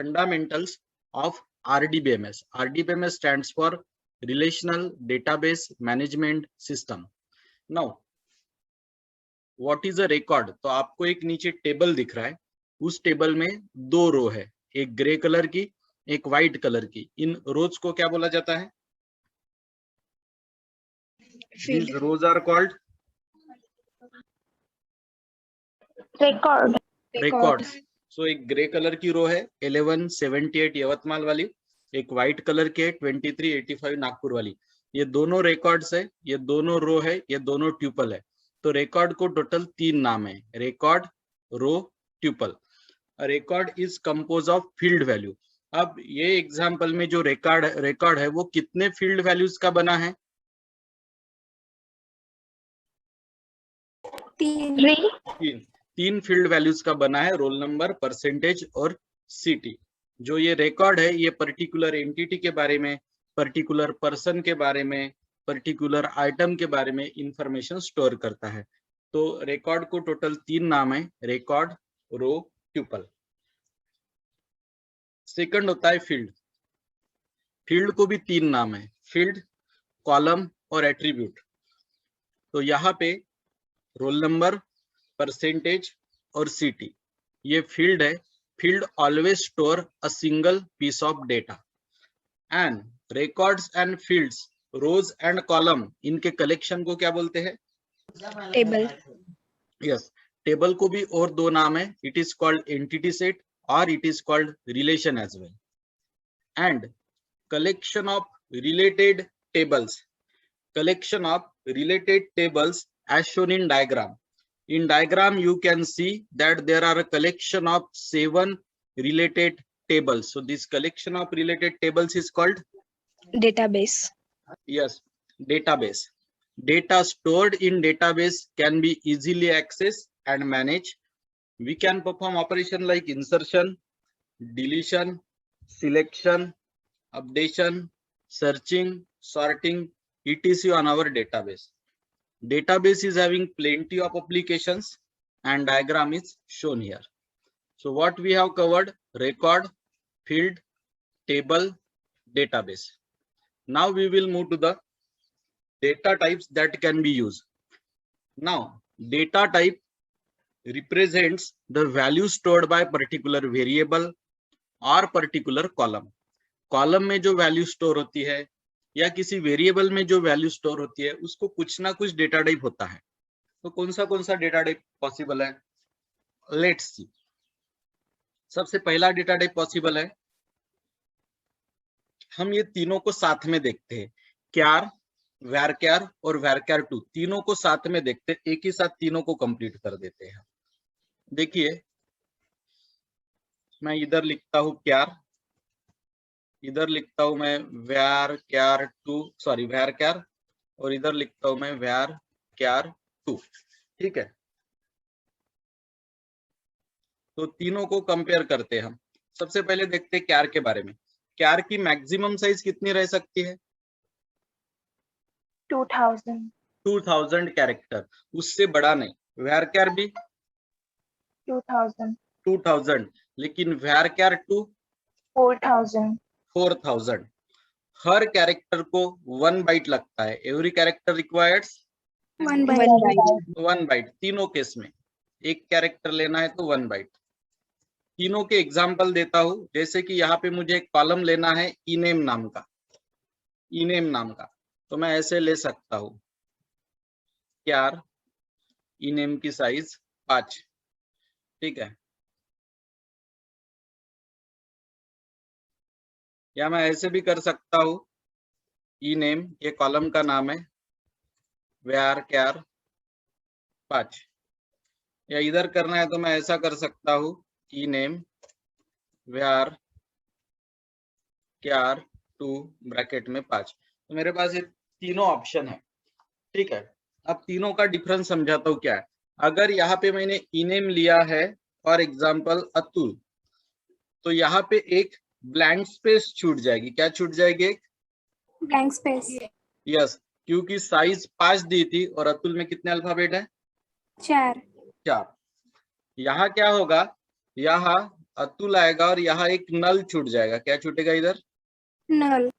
fundamentals of RDBMS. RDBMS stands for Relational Database Management System. Now, what is a record? तो आपको एक नीचे table दिख रहा है, उस टेबल में दो रो है, एक ग्रे कलर की, एक व्हाइट कलर की. इन रोज को क्या बोला जाता है? These rows are called records. So एक ग्रे कलर की रो है 1178 यवतमाल वाली, एक व्हाइट कलर के 2385 नागपुर वाली. ये दोनों रिकॉर्ड्स है, ये दोनों रो है, ये दोनों ट्यूपल है. तो रिकॉर्ड को टोटल 3 नाम है, record, row, tuple. Record is compose of field value. अब ये एग्जांपल में जो रिकॉर्ड है वो कितने फील्ड वैल्यूज का बना है? 3 फील्ड वैल्यूज का बना है, रोल नंबर, परसेंटेज और सिटी. जो ये रिकॉर्ड है ये पर्टिकुलर एंटिटी के बारे में, पर्टिकुलर पर्सन के बारे में, पर्टिकुलर आइटम के बारे में इंफॉर्मेशन स्टोर करता है. तो रिकॉर्ड को टोटल 3 नाम है, रिकॉर्ड, रो, ट्यूपल. सेकंड होता है फील्ड. फील्ड को भी 3 नाम है, फील्ड, कॉलम और एट्रीब्यूट. तो यहाँ पे रोल नंबर, परसेंटेज और सिटी ये फील्ड है. Field always store a single piece of data. And records and fields, rows and column, इनके कलेक्शन को क्या बोलते हैं? टेबल. यस, टेबल को भी और 2 नाम है, it is called entity set और it is called relation as well. And collection of related tables as shown in diagram. In diagram you can see that there are a collection of 7 related tables. So this collection of related tables is called Database. Yes, database. Data stored in database can be easily accessed and managed. We can perform operation like insertion, deletion, selection, updation, searching, sorting, etc. on our database. Database is having plenty of applications and diagram is shown here. So what we have covered: record, field, table, database. Now we will move to the data types that can be used. Now data type represents the value stored by particular variable or particular column. Column में जो value store होती है या किसी variable में जो value store होती है उसको कुछ ना कुछ डेटा टाइप होता है. तो कौन सा डेटा टाइप पॉसिबल है? Let's see. सबसे पहला डेटा टाइप पॉसिबल है, हम ये तीनों को साथ में देखते हैं, क्यार, वैरक्यार और वैरक्यार2. तीनों को साथ में देखते हैं, एक ही साथ तीनों को कंप्लीट कर देते हैं. देखिए मैं इधर लिखता हूं क्यार, इधर लिखता हूं मैं वैरक्यार, और इधर लिखता हूं मैं वैरक्यार2. ठीक है, तो तीनों को कंपेयर करते हैं हम. सबसे पहले देखते हैं क्यार के बारे में. क्यार की मैक्सिमम साइज कितनी रह सकती है? 2000 कैरेक्टर, उससे बड़ा नहीं. वैरक्यार भी 2000, लेकिन वैरक्यार2 4000. हर कैरेक्टर को 1 बाइट लगता है. Every character requires 1 byte. 1 byte. तीनों केस में एक कैरेक्टर लेना है तो 1 बाइट. तीनों के एग्जांपल देता हूं. जैसे कि यहाँ पे मुझे एक कॉलम लेना है इनेम नाम का, तो मैं ऐसे ले सकता हूं, क्यार इनेम की साइज 5. ठीक है, या मैं ऐसे भी कर सकता हूं, इनेम, ये कॉलम का नाम है, वैरक्यार5. या इधर करना है तो मैं ऐसा कर सकता हूं, इनेम वैरक्यार2 ब्रैकेट में 5. तो मेरे पास ये तीनों ऑप्शन है. ठीक है, अब तीनों का डिफरेंस समझाता हूँ क्या है. अगर यहाँ पे मैंने इनेम लिया है फॉर एग्जाम्पल अतुल, तो यहाँ पे एक ब्लैंक स्पेस छूट जाएगी. क्या छूट जाएगी? एक Blank space. यस, क्योंकि साइज 5 दी थी और अतुल में कितने अल्फाबेट है? 4. यहाँ क्या होगा, यहाँ अतुल आएगा और यहाँ एक नल छूट जाएगा। क्या छूटेगा इधर? null,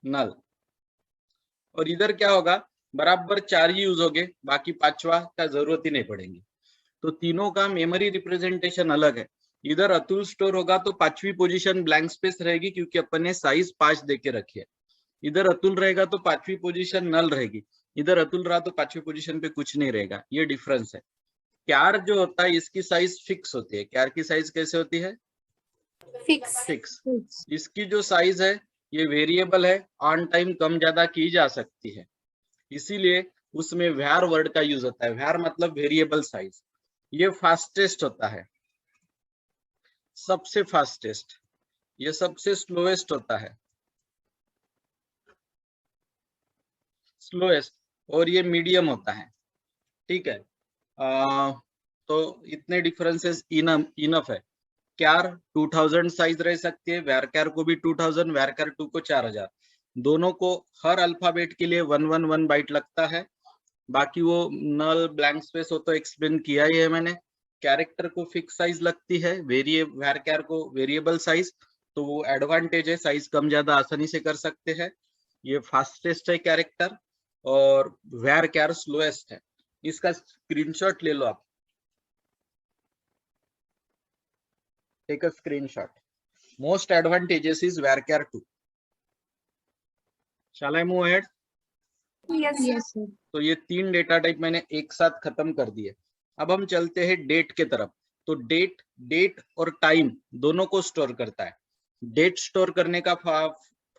नल। और इधर क्या होगा? बराबर 4 ही यूज होंगे, बाकी 5वां का जरूरत ही नहीं पड़ेगी। तो तीनों का मेमोरी रिप्रेजेंटेशन अलग है। इधर अतुल स्टोर होगा तो 5वीं पोजीशन ब्लैंक स्पेस रहेगी, क्योंकि अपन ने साइज 5 देके रखी है। इधर अतुल रहेगा तो 5वीं पोजीशन नल रहेगी। इधर अतुल रहा तो 5वीं पोजीशन पे कुछ नहीं रहेगा। ये डिफरेंस है। क्यार जो होता है इसकी साइज फिक्स होती है। क्यार की साइज कैसे होती है? fix, fix. इसकी जो साइज है ये वेरिएबल है, ऑन टाइम कम ज्यादा की जा सकती है, इसीलिए उसमें var वर्ड का यूज होता है। var मतलब वेरिएबल साइज। ये फास्टेस्ट होता है, सबसे फास्टेस्ट। ये सबसे स्लोएस्ट होता है, स्लोएस्ट। और ये मीडियम होता है। ठीक है। तो इतने डिफरेंसेस इनफ है। क्यार 2000 साइज रह सकती है, वैरक्यार को भी 2000, वैरक्यार 2 को 4000। दोनों को हर अल्फाबेट के लिए 111 बाइट लगता है। बाकी वो नल ब्लैंक स्पेस हो तो एक्सप्लेन किया ही है मैंने। कैरेक्टर को फिक्स साइज लगती है, वैरक्यार को वेरिएबल साइज। तो वो एडवांटेज है, साइज कम ज्यादा आसानी से कर सकते हैं। ये फास्टेस्ट है कैरेक्टर, और वैरक्यार स्लोएस्ट है। इसका स्क्रीनशॉट ले लो आप, take a screenshot. Most advantages is वैरक्यार 2। Shall I move ahead? yes, sir. तो ये 3 डेटा टाइप मैंने एक साथ खत्म कर दिए। अब हम चलते हैं डेट के तरफ। तो डेट और टाइम दोनों को स्टोर करता है। डेट स्टोर करने का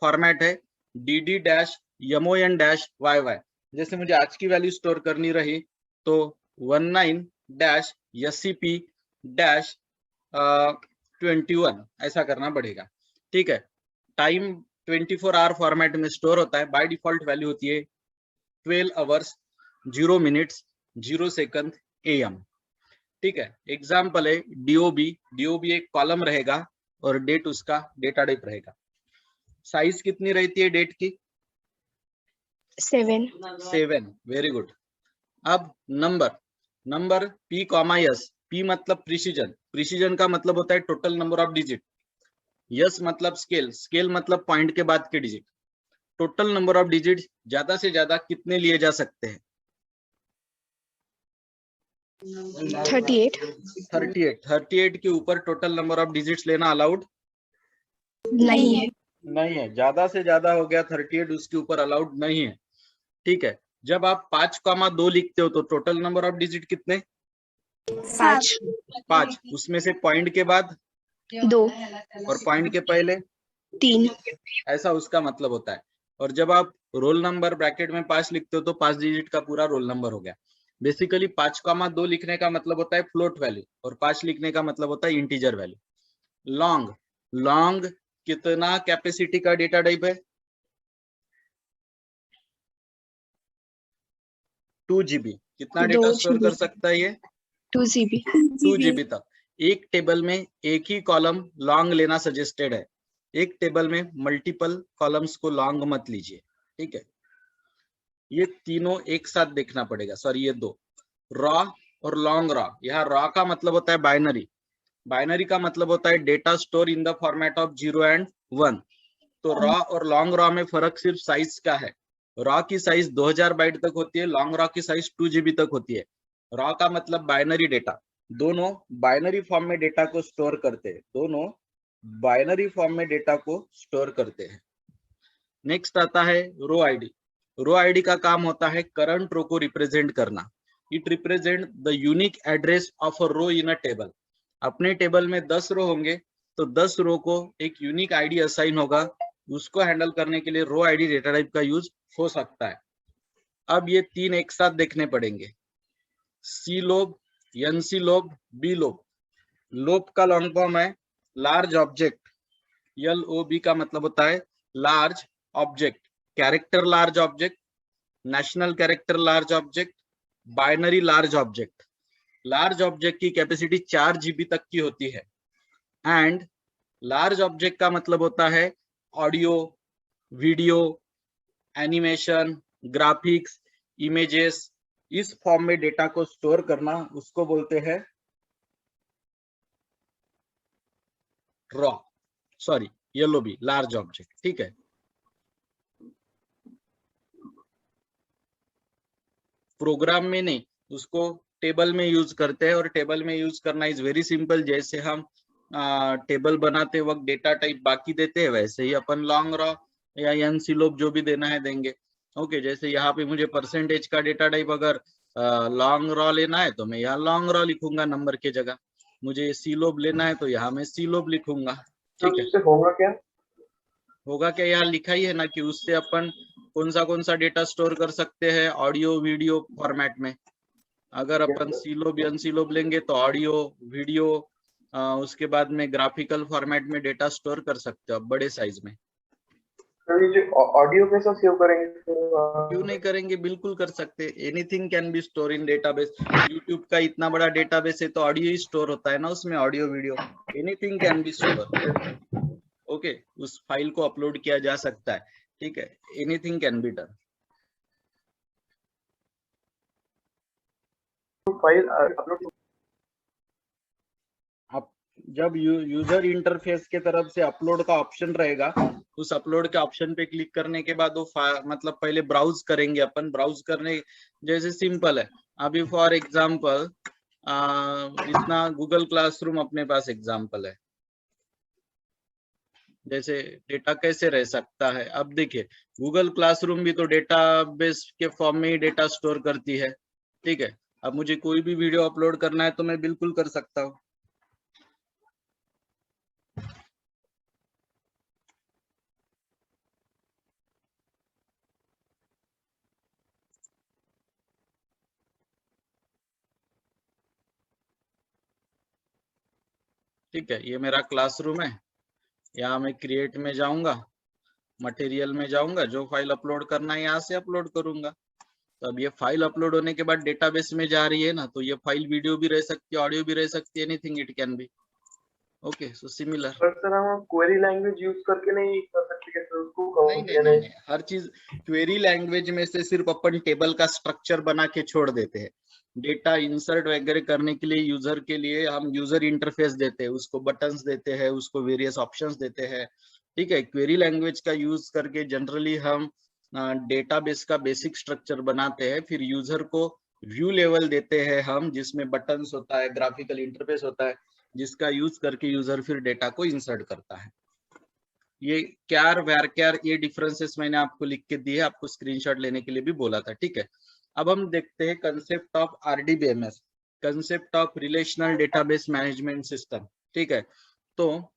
फॉर्मेट है dd dash mon dash yy। जैसे मुझे आज की वैल्यू स्टोर करनी रही तो 19 डैश scp डैश 21 ऐसा करना पड़ेगा। ठीक है। टाइम 24 आवर फॉर्मेट में स्टोर होता है। बाय डिफॉल्ट वैल्यू होती है 12 आवर्स 0 मिनट्स 0 सेकंड AM। ठीक है। एग्जाम्पल है डीओबी एक कॉलम रहेगा और डेट उसका डेटा टाइप रहेगा। साइज कितनी रहती है डेट की? 7, 7। Very good. अब नंबर P, S। P मतलब प्रिसीजन का मतलब होता है total number of digit. Yes मतलब स्केल मतलब पॉइंट के बाद के digit. Total number of digit ज्यादा से ज्यादा कितने लिए जा सकते हैं? 38, 38 के ऊपर टोटल नंबर ऑफ डिजिट्स लेना अलाउड नहीं है, नहीं है। ज्यादा से ज्यादा हो गया 38, उसके ऊपर अलाउड नहीं है। ठीक है। जब आप 5,2 लिखते हो तो टोटल नंबर ऑफ डिजिट कितने? 5, 5। उसमें से पॉइंट के बाद 2, और पॉइंट के पहले 3, ऐसा उसका मतलब होता है। और जब आप रोल नंबर ब्रैकेट में 5 लिखते हो तो 5 डिजिट का पूरा रोल नंबर हो गया। बेसिकली 5,2 लिखने का मतलब होता है फ्लोट वैल्यू, और 5 लिखने का मतलब होता है इंटीजर वैल्यू। लॉन्ग कितना कैपेसिटी का डेटा टाइप है? 2 GB। कितना डेटा 2 स्टोर कर GB, सकता है ये? 2 GB, 2 GB तक। एक टेबल में एक ही कॉलम लॉन्ग लेना सजेस्टेड है। एक टेबल में मल्टीपल कॉलम्स को लॉन्ग मत लीजिए। ठीक है। ये तीनों एक साथ देखना पड़ेगा। सॉरी, ये दो, रॉ और लॉन्ग रॉ। यहाँ रॉ का मतलब होता है बाइनरी का मतलब होता है data store in the format of 0 and 1। तो रॉ और लॉन्ग रॉ में फर्क सिर्फ साइज का है। रॉ की साइज 2000 बाइट तक होती है, लॉन्ग रॉ की साइज 2 GB तक होती है। रॉ का मतलब बाइनरी डेटा। दोनों बाइनरी फॉर्म में डेटा को स्टोर करते हैं। दोनों बाइनरी फॉर्म में डेटा को स्टोर करते हैं। नेक्स्ट आता है रो आईडी। रो आईडी का काम होता है करंट रो को रिप्रेजेंट करना। It represent the unique address of a row in a table. अपने टेबल में 10 रो होंगे तो 10 रो को एक यूनिक आईडी असाइन होगा। उसको हैंडल करने के लिए रो आईडी डेटा टाइप का यूज हो सकता है। अब ये तीन एक साथ देखने पड़ेंगे। C LOB, NC LOB, B LOB. LOB का लॉन्ग फॉर्म है लार्ज ऑब्जेक्ट। LOB का मतलब होता है large object. Character large object, national character large object, binary large object. Large object की कैपेसिटी 4 GB तक की होती है। एंड लार्ज ऑब्जेक्ट का मतलब होता है audio, video, animation, graphics, images. इस फॉर्म में डेटा को स्टोर करना उसको बोलते हैं raw, sorry LOB large object, ठीक है। प्रोग्राम में नहीं, उसको टेबल में यूज करते हैं, और टेबल में यूज करना इज वेरी सिंपल। जैसे हम टेबल बनाते वक्त डेटा टाइप बाकी देते हैं, वैसे ही अपन लॉन्ग रॉ या एनसीलोप जो भी देना है देंगे। ओके, जैसे यहाँ पे मुझे परसेंटेज का डेटा टाइप अगर लॉन्ग रॉ लेना है तो मैं यहाँ लॉन्ग रॉ लिखूंगा नंबर की जगह। मुझे सीलोप लेना है तो यहाँ मैं सीलोप लिखूंगा, ठीक है। उससे होगा क्या? होगा क्या, यहाँ लिखा ही है ना कि उससे अपन कौन सा डेटा स्टोर कर सकते हैं, ऑडियो वीडियो फॉर्मेट में। अगर अपन सीलोब एनसीलोब लेंगे तो ऑडियो वीडियो, उसके बाद में ग्राफिकल फॉर्मेट में डेटा स्टोर कर सकते हो आप बड़े साइज में। तो ये जो ऑडियो कैसे सेव करेंगे? क्यों नहीं करेंगे, बिल्कुल कर सकते। Anything can be store in database. YouTube का इतना बड़ा डेटाबेस है तो ऑडियो ही स्टोर होता है ना उसमें, audio video, anything can be store. Okay, उस फाइल को अपलोड किया जा सकता है, ठीक है। Anything can be done. File upload जब यूजर इंटरफेस के तरफ से अपलोड का ऑप्शन रहेगा, उस अपलोड के ऑप्शन पे क्लिक करने के बाद वो मतलब पहले ब्राउज करेंगे अपन। ब्राउज करने जैसे सिंपल है, अभी फॉर एग्जांपल इतना गूगल क्लासरूम अपने पास एग्जांपल है। जैसे डेटा कैसे रह सकता है, अब देखिए गूगल क्लासरूम भी तो डेटाबेस के फॉर्म में ही डेटा स्टोर करती है, ठीक है। अब मुझे कोई भी वीडियो अपलोड करना है तो मैं बिल्कुल कर सकता हूँ। ठीक है, ये मेरा क्लासरूम है। यहाँ मैं क्रिएट में जाऊंगा, मटेरियल में जाऊंगा, जो फाइल अपलोड करना है यहाँ से अपलोड करूंगा। तो अब ये फाइल अपलोड होने के बाद डेटाबेस में जा रही है ना, तो ये फाइल वीडियो भी रह सकती है, ऑडियो भी रह सकती है, anything it can be. Okay, so similar. पर सर हम क्वेरी लैंग्वेज यूज करके नहीं कर सकते क्या सर उसको? नहीं, हर चीज क्वेरी लैंग्वेज में से सिर्फ अपन टेबल का स्ट्रक्चर बना के छोड़ देते हैं। डेटा इंसर्ट वगैरह करने के लिए यूजर के लिए हम यूजर इंटरफेस देते हैं, उसको बटन्स देते हैं, उसको वेरियस ऑप्शंस देते हैं, ठीक है। क्वेरी लैंग्वेज का यूज करके जनरली हम डेटाबेस का बेसिक स्ट्रक्चर बनाते हैं, फिर यूजर को व्यू लेवल देते हैं हम, जिसमें बटन्स होता है, ग्राफिकल इंटरफेस होता है, जिसका यूज करके यूजर फिर डेटा को इंसर्ट करता है। ये क्यार वैरक्यार ये डिफरेंसेस मैंने आपको लिख के दिए, आपको स्क्रीनशॉट लेने के लिए भी बोला था, ठीक है। अब हम देखते हैं concept of RDBMS, concept of relational database management system, ठीक है। तो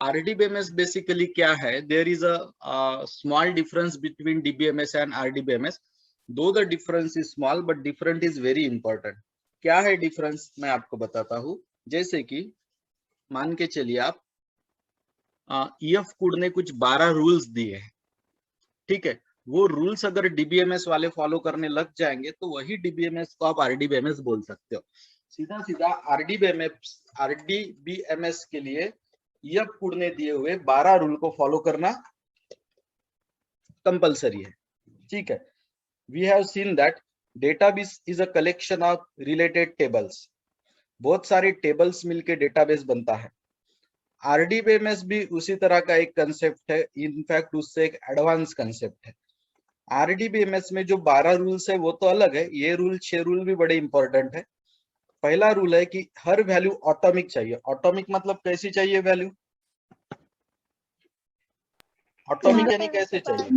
RDBMS बेसिकली क्या है, there is a small difference between DBMS and RDBMS। Though the difference is small but different is very important. क्या है डिफरेंस, मैं आपको बताता हूँ। जैसे कि मान के चलिए आप EF कोड ने कुछ 12 रूल्स दिए हैं, ठीक है। वो रूल्स अगर DBMS वाले फॉलो करने लग जाएंगे तो वही DBMS को आप RDBMS बोल सकते हो। सीधा सीधा RDBMS के लिए EF कोड ने दिए हुए 12 रूल को फॉलो करना कंपलसरी है, ठीक है। We have seen that database is a collection of related tables. बहुत सारे टेबल्स मिलके डेटाबेस बनता है। RDBMS भी उसी तरह का एक कंसेप्ट है, इनफैक्ट उससे एक एडवांस कंसेप्ट है। RDBMS में जो 12 रूल्स है वो तो अलग है, ये 6 रूल भी बड़े इंपॉर्टेंट है। पहला रूल है कि हर वैल्यू ऑटोमिक चाहिए। ऑटोमिक मतलब कैसी चाहिए वैल्यू, ऑटोमिक यानी कैसे चाहिए,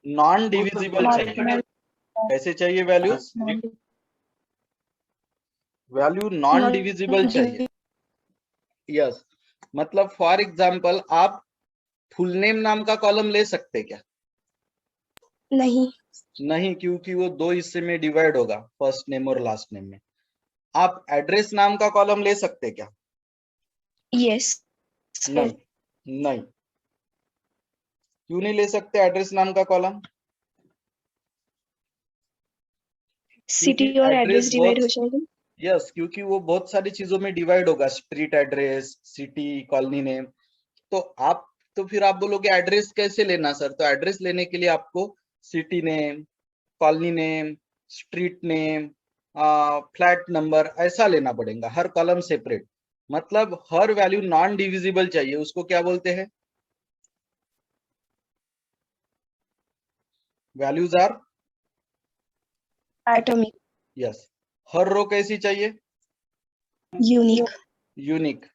नॉन डिविजिबल चाहिए। कैसे चाहिए वैल्यूज, वैल्यू नॉन डिविजिबल चाहिए। यस, मतलब फॉर एग्जांपल आप फुल नेम नाम का कॉलम ले सकते क्या? नहीं, क्योंकि वो 2 हिस्से में डिवाइड होगा, फर्स्ट नेम और लास्ट नेम में। आप एड्रेस नाम का कॉलम ले सकते क्या? यस। नहीं, क्यों नहीं ले सकते एड्रेस नाम का कॉलम? सिटी और एड्रेस डिवाइड हो जाएगा। यस, क्योंकि वो बहुत सारी चीजों में डिवाइड होगा, street address, city, colony name. तो फिर आप बोलोगे एड्रेस कैसे लेना सर? तो एड्रेस लेने के लिए आपको city name, colony name, street name, flat number, ऐसा लेना पड़ेगा, हर कॉलम सेपरेट। मतलब हर वैल्यू नॉन डिविजिबल चाहिए, उसको क्या बोलते हैं? Values are Atomic. यस। हर रो कैसी चाहिए? Unique. यूनिक।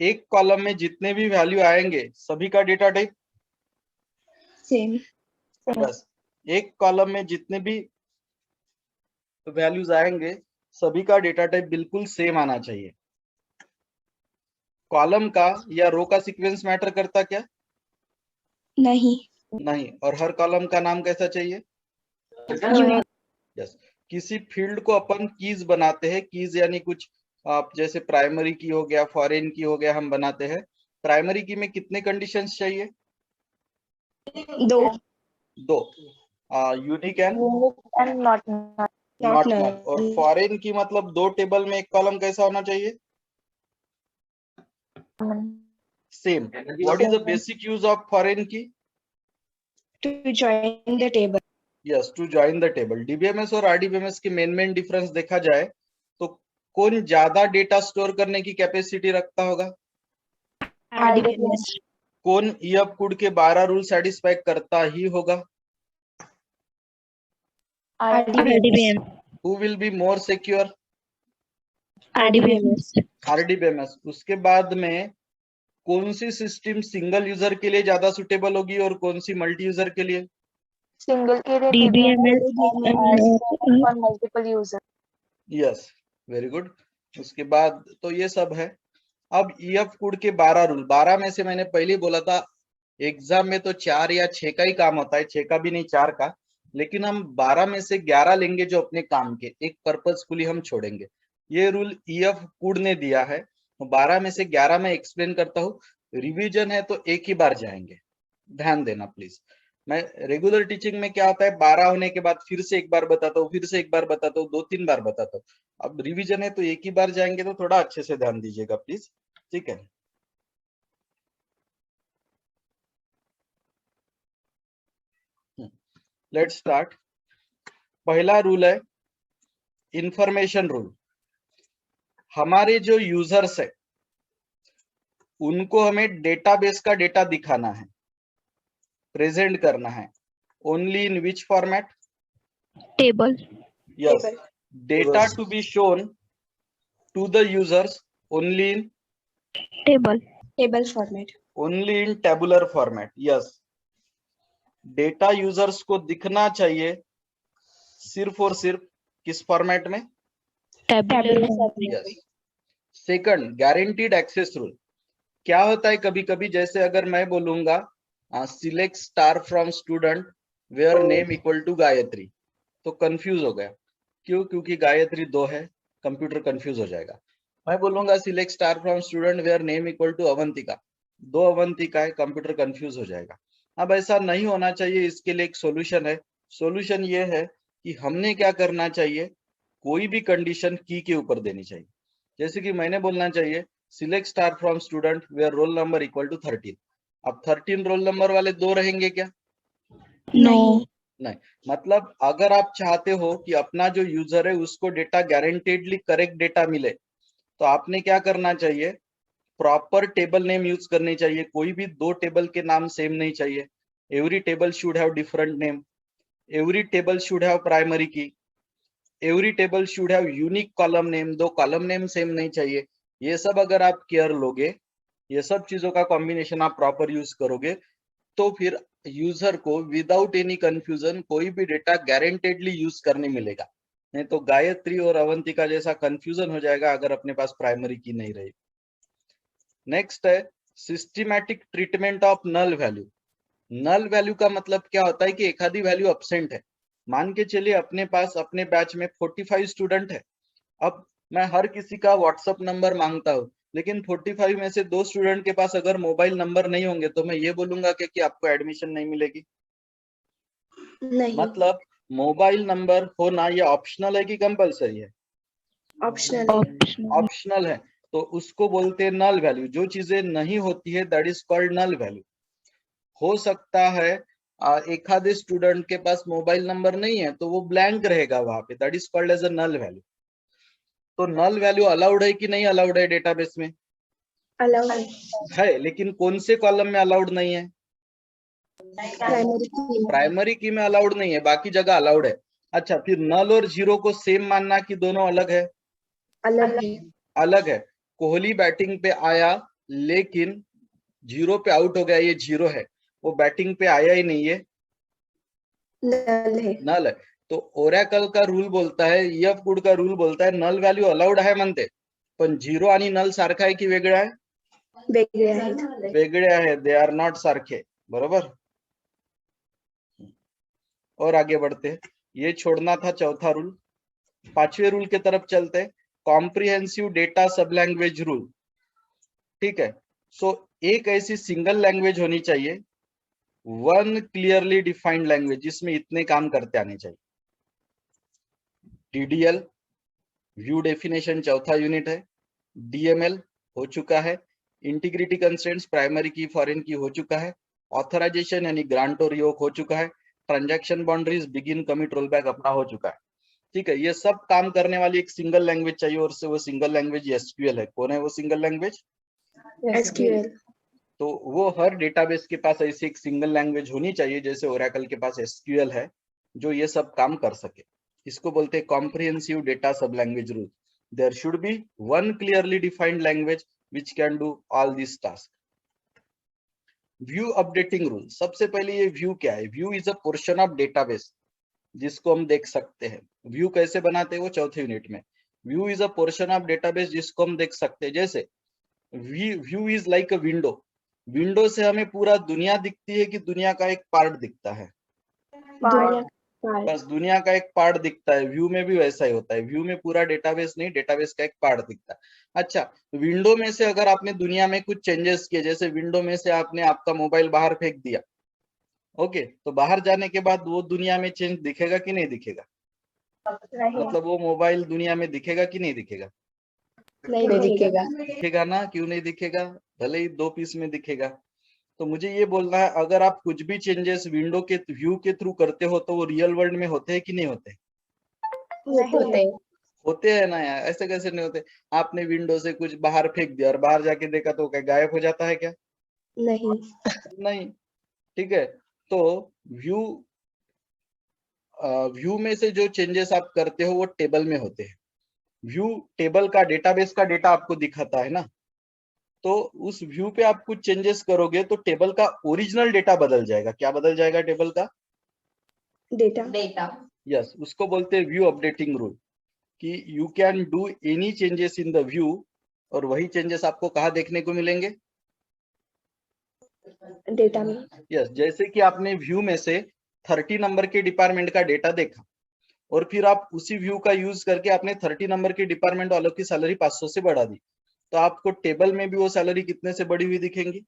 एक कॉलम में जितने भी वैल्यू आएंगे सभी का डेटा टाइप Same. यस। एक कॉलम में जितने भी वैल्यूज आएंगे सभी का डेटा टाइप बिल्कुल सेम आना चाहिए। कॉलम का या रो का सीक्वेंस मैटर करता क्या? नहीं. नहीं। और हर कॉलम का नाम कैसा चाहिए? Unique. यस। किसी फील्ड को अपन कीज बनाते हैं, कीज यानी कुछ आप जैसे प्राइमरी की हो गया, फॉरेन की हो गया, हम बनाते हैं। प्राइमरी की में कितने कंडीशंस चाहिए? 2. दो। Unique and and not not null. नल। और फॉरेन की मतलब दो टेबल में एक कॉलम कैसा होना चाहिए? Same. What is the basic use of foreign key? To join the table. Yes, to join the table. DBMS और आरडीबीएमएस की मेन डिफरेंस देखा जाए तो कौन ज्यादा डेटा स्टोर करने की कैपेसिटी रखता होगा? RDBMS. कौन ईएफ कोड के 12 रूल सेटिस्फाई करता ही होगा? RDBMS. Who will be more secure? RDBMS. RDBMS. उसके बाद में कौन सी सिस्टम सिंगल यूजर के लिए ज्यादा सुटेबल होगी और कौन सी मल्टी यूजर के लिए? single के लिए DBMS for multiple user. Yes, very good. उसके बाद तो ये सब है। अब ईएफ कोड के 12 रूल, 12 में से मैंने पहले बोला था एग्जाम में तो 4 या 6 का ही काम होता है, 6 का भी नहीं 4 का, लेकिन हम 12 में से 11 लेंगे जो अपने काम के, एक पर्पजफुली हम छोड़ेंगे। ये रूल ईएफ कोड ने दिया है। 12 में से 11 में एक्सप्लेन करता हूँ। रिवीजन है तो एक ही बार जाएंगे, ध्यान देना प्लीज। मैं रेगुलर टीचिंग में क्या होता है, 12 होने के बाद फिर से एक बार बताता हूँ, फिर से एक बार बताता हूँ, 2-3 बार बताता हूँ। अब रिवीजन है तो एक ही बार जाएंगे, तो थोड़ा अच्छे से ध्यान दीजिएगा प्लीज, ठीक है। Let's start. पहला रूल है इंफॉर्मेशन रूल। हमारे जो यूजर्स है उनको हमें डेटाबेस का डेटा दिखाना है, प्रेजेंट करना है। Only in which format? Table. Yes. Data to be shown to the users only in Table format. Only in tabular format. Yes. Data users को दिखना चाहिए सिर्फ और सिर्फ किस फॉर्मेट में? Tabular format. Yes. Second, guaranteed access rule. क्या होता है कभी कभी, जैसे अगर मैं बोलूंगा select star from student where name equal to Gayatri, तो कंफ्यूज हो गया। क्यों? क्योंकि गायत्री 2 है, कंप्यूटर कंफ्यूज हो जाएगा। मैं बोलूंगा select star from student where name equal to Avantika, 2 Avantika है, कंप्यूटर कंफ्यूज हो जाएगा। अब ऐसा नहीं होना चाहिए, इसके लिए एक सोल्यूशन है। सोल्यूशन ये है कि हमने क्या करना चाहिए, कोई भी कंडीशन की के ऊपर देनी चाहिए। जैसे कि मैंने बोलना चाहिए select star from student where roll number equal to 13। अब 13 रोल नंबर वाले 2 रहेंगे क्या? नहीं. नहीं। मतलब अगर आप चाहते हो कि अपना जो यूजर है उसको डेटा गारंटेडली करेक्ट डेटा मिले, तो आपने क्या करना चाहिए, प्रॉपर टेबल नेम यूज करनी चाहिए। कोई भी 2 टेबल के नाम सेम नहीं चाहिए। Every table should have different name, every table should have primary key, every table should have unique column name, 2 column name same नहीं चाहिए। ये सब अगर आप केयर लोगे, ये सब चीजों का कॉम्बिनेशन आप प्रॉपर यूज करोगे, तो फिर यूजर को विदाउट एनी कंफ्यूजन कोई भी डेटा गारंटेडली यूज करने मिलेगा। नहीं तो गायत्री और अवंतिका जैसा कंफ्यूजन हो जाएगा अगर अपने पास प्राइमरी की नहीं रही। नेक्स्ट है systematic treatment of null value. Null value का मतलब क्या होता है कि एक आधी वैल्यू अब्सेंट है। मान के चलिए अपने पास अपने बैच में 45 स्टूडेंट है। अब मैं हर किसी का व्हाट्सएप नंबर मांगता हूँ, लेकिन 45 में से 2 स्टूडेंट के पास अगर मोबाइल नंबर नहीं होंगे तो मैं ये बोलूंगा कि आपको एडमिशन नहीं मिलेगी? नहीं. मतलब मोबाइल नंबर होना ये ऑप्शनल है कि कंपलसरी है? Optional. ऑप्शनल है। तो उसको बोलते हैं नल वैल्यू। जो चीजें नहीं होती है that is called null value. हो सकता है एखादे स्टूडेंट के पास मोबाइल नंबर नहीं है तो वो ब्लैंक रहेगा वहां पे, that is called as a null value. तो नल वैल्यू अलाउड है कि नहीं अलाउड है डेटाबेस में? अलाउड है, लेकिन कौन से कॉलम में अलाउड नहीं है? प्राइमरी की प्राइमरी की में अलाउड नहीं है, बाकी जगह अलाउड है। अच्छा, फिर नल और जीरो को सेम मानना कि दोनों अलग है? अलग है। अलग है। कोहली बैटिंग पे आया लेकिन जीरो पे आउट हो गया, ये जीरो है, वो बैटिंग पे आया ही नहीं, ये नल है। नल है। तो ओरेकल का रूल बोलता है, ईएफ कोड का रूल बोलता है नल व्हॅल्यू अलाउड आहे म्हणते, पण जीरो आणि नल सारखा आहे की वेगळा आहे? वेगळे आहेत. वेगळे आहे, दे आर नॉट सारखे, बरोबर। और आगे बढ़ते हैं, ये छोड़ना था चौथा रूल। पांचवें रूल के तरफ चलते हैं, comprehensive data sub language rule. ठीक है, सो एक ऐसी सिंगल लैंग्वेज होनी चाहिए, वन क्लियरली डिफाइंड लैंग्वेज, जिसमें इतने काम करते आने चाहिए। डीडीएल व्यू डेफिनेशन चौथा यूनिट है, डीएमएल हो चुका है, इंटीग्रिटी कंस्ट्रेंट्स प्राइमरी की फॉरेन की हो चुका है, ऑथराइजेशन यानी ग्रांट और रिवोक हो चुका है, transaction boundaries begin commit rollback अपना हो चुका है। ठीक है, ये सब काम करने वाली एक सिंगल लैंग्वेज चाहिए, और से वो सिंगल लैंग्वेज एसक्यूएल है। कौन है वो सिंगल लैंग्वेज? एसक्यूएल। तो वो हर डेटाबेस के पास ऐसी एक सिंगल लैंग्वेज होनी चाहिए, जैसे ओरेकल के पास एसक्यूएल है, जो ये सब काम कर सके। इसको बोलते हैं comprehensive data sub language rule. There should be one clearly defined language which can do all this task. View updating rule, सबसे पहले ये व्यू क्या है? View is a portion of database जिसको हम देख सकते हैं। व्यू कैसे बनाते हैं वो चौथे यूनिट में। View is a portion of database जिसको हम देख सकते हैं, जैसे view is like a window. Window से हमें पूरा दुनिया दिखती है कि दुनिया का एक पार्ट दिखता है? दुनिया बस दुनिया का एक पार्ट दिखता है। व्यू में भी वैसा ही होता है, व्यू में पूरा डेटाबेस नहीं, डेटाबेस का एक पार्ट दिखता है। अच्छा, विंडो में से अगर आपने दुनिया में कुछ चेंजेस किए, जैसे विंडो में से आपने आपका मोबाइल बाहर फेंक दिया, ओके, तो बाहर जाने के बाद वो दुनिया में चेंज दिखेगा कि नहीं दिखेगा? मतलब वो मोबाइल दुनिया में दिखेगा कि नहीं दिखेगा? नहीं दिखेगा। दिखेगा ना, क्यों नहीं दिखेगा? भले ही 2 पीस में दिखेगा। तो मुझे ये बोलना है, अगर आप कुछ भी चेंजेस विंडो के व्यू के थ्रू करते हो तो वो रियल वर्ल्ड में होते हैं कि नहीं होते? होते होते हैं ना यार, ऐसे कैसे नहीं होते? आपने विंडो से कुछ बाहर फेंक दिया और बाहर जाके देखा तो क्या गायब हो जाता है क्या? नहीं। नहीं। ठीक है, तो व्यू व्यू में से जो चेंजेस आप करते हो वो टेबल में होते हैं। व्यू टेबल का, डेटाबेस का डेटा आपको दिखाता है ना, तो उस व्यू पे आप कुछ चेंजेस करोगे तो टेबल का ओरिजिनल डेटा बदल जाएगा। क्या बदल जाएगा टेबल का? डेटा। यस, उसको बोलते हैं व्यू अपडेटिंग रूल, कि you can do any changes in the view, और वही चेंजेस आपको कहाँ देखने को मिलेंगे? डेटा में। यस, जैसे कि आपने व्यू में से 30 नंबर के डिपार्टमेंट का डेटा देखा, और फिर आप उसी व्यू का यूज करके आपने 30 नंबर के डिपार्टमेंट वालों की सैलरी 500 से बढ़ा दी, तो आपको टेबल में भी वो सैलरी कितने से बढ़ी हुई दिखेंगी?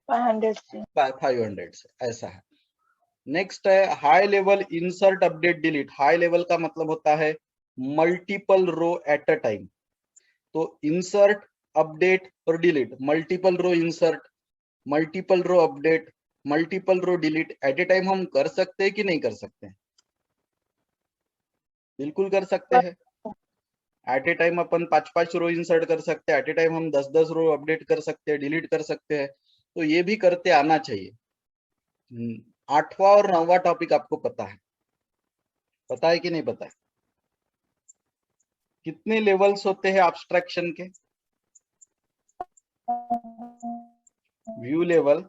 500 से। 500 से, ऐसा है। नेक्स्ट है high level insert update delete. High level का मतलब होता है multiple row at a time. तो इंसर्ट, अपडेट और delete, multiple row insert, multiple row update, multiple row delete at a time हम कर सकते हैं कि नहीं कर सकते? बिल्कुल कर सकते हैं। एट ए टाइम अपन 5-5 रो इंसर्ट कर सकते हैं, एट ए टाइम हम 10-10 रो अपडेट कर सकते हैं, डिलीट कर सकते हैं। तो ये भी करते आना चाहिए। 8वां और 9वां टॉपिक आपको पता है? पता है कि नहीं पता है? कितने लेवल्स होते हैं एब्स्ट्रैक्शन के? व्यू लेवल,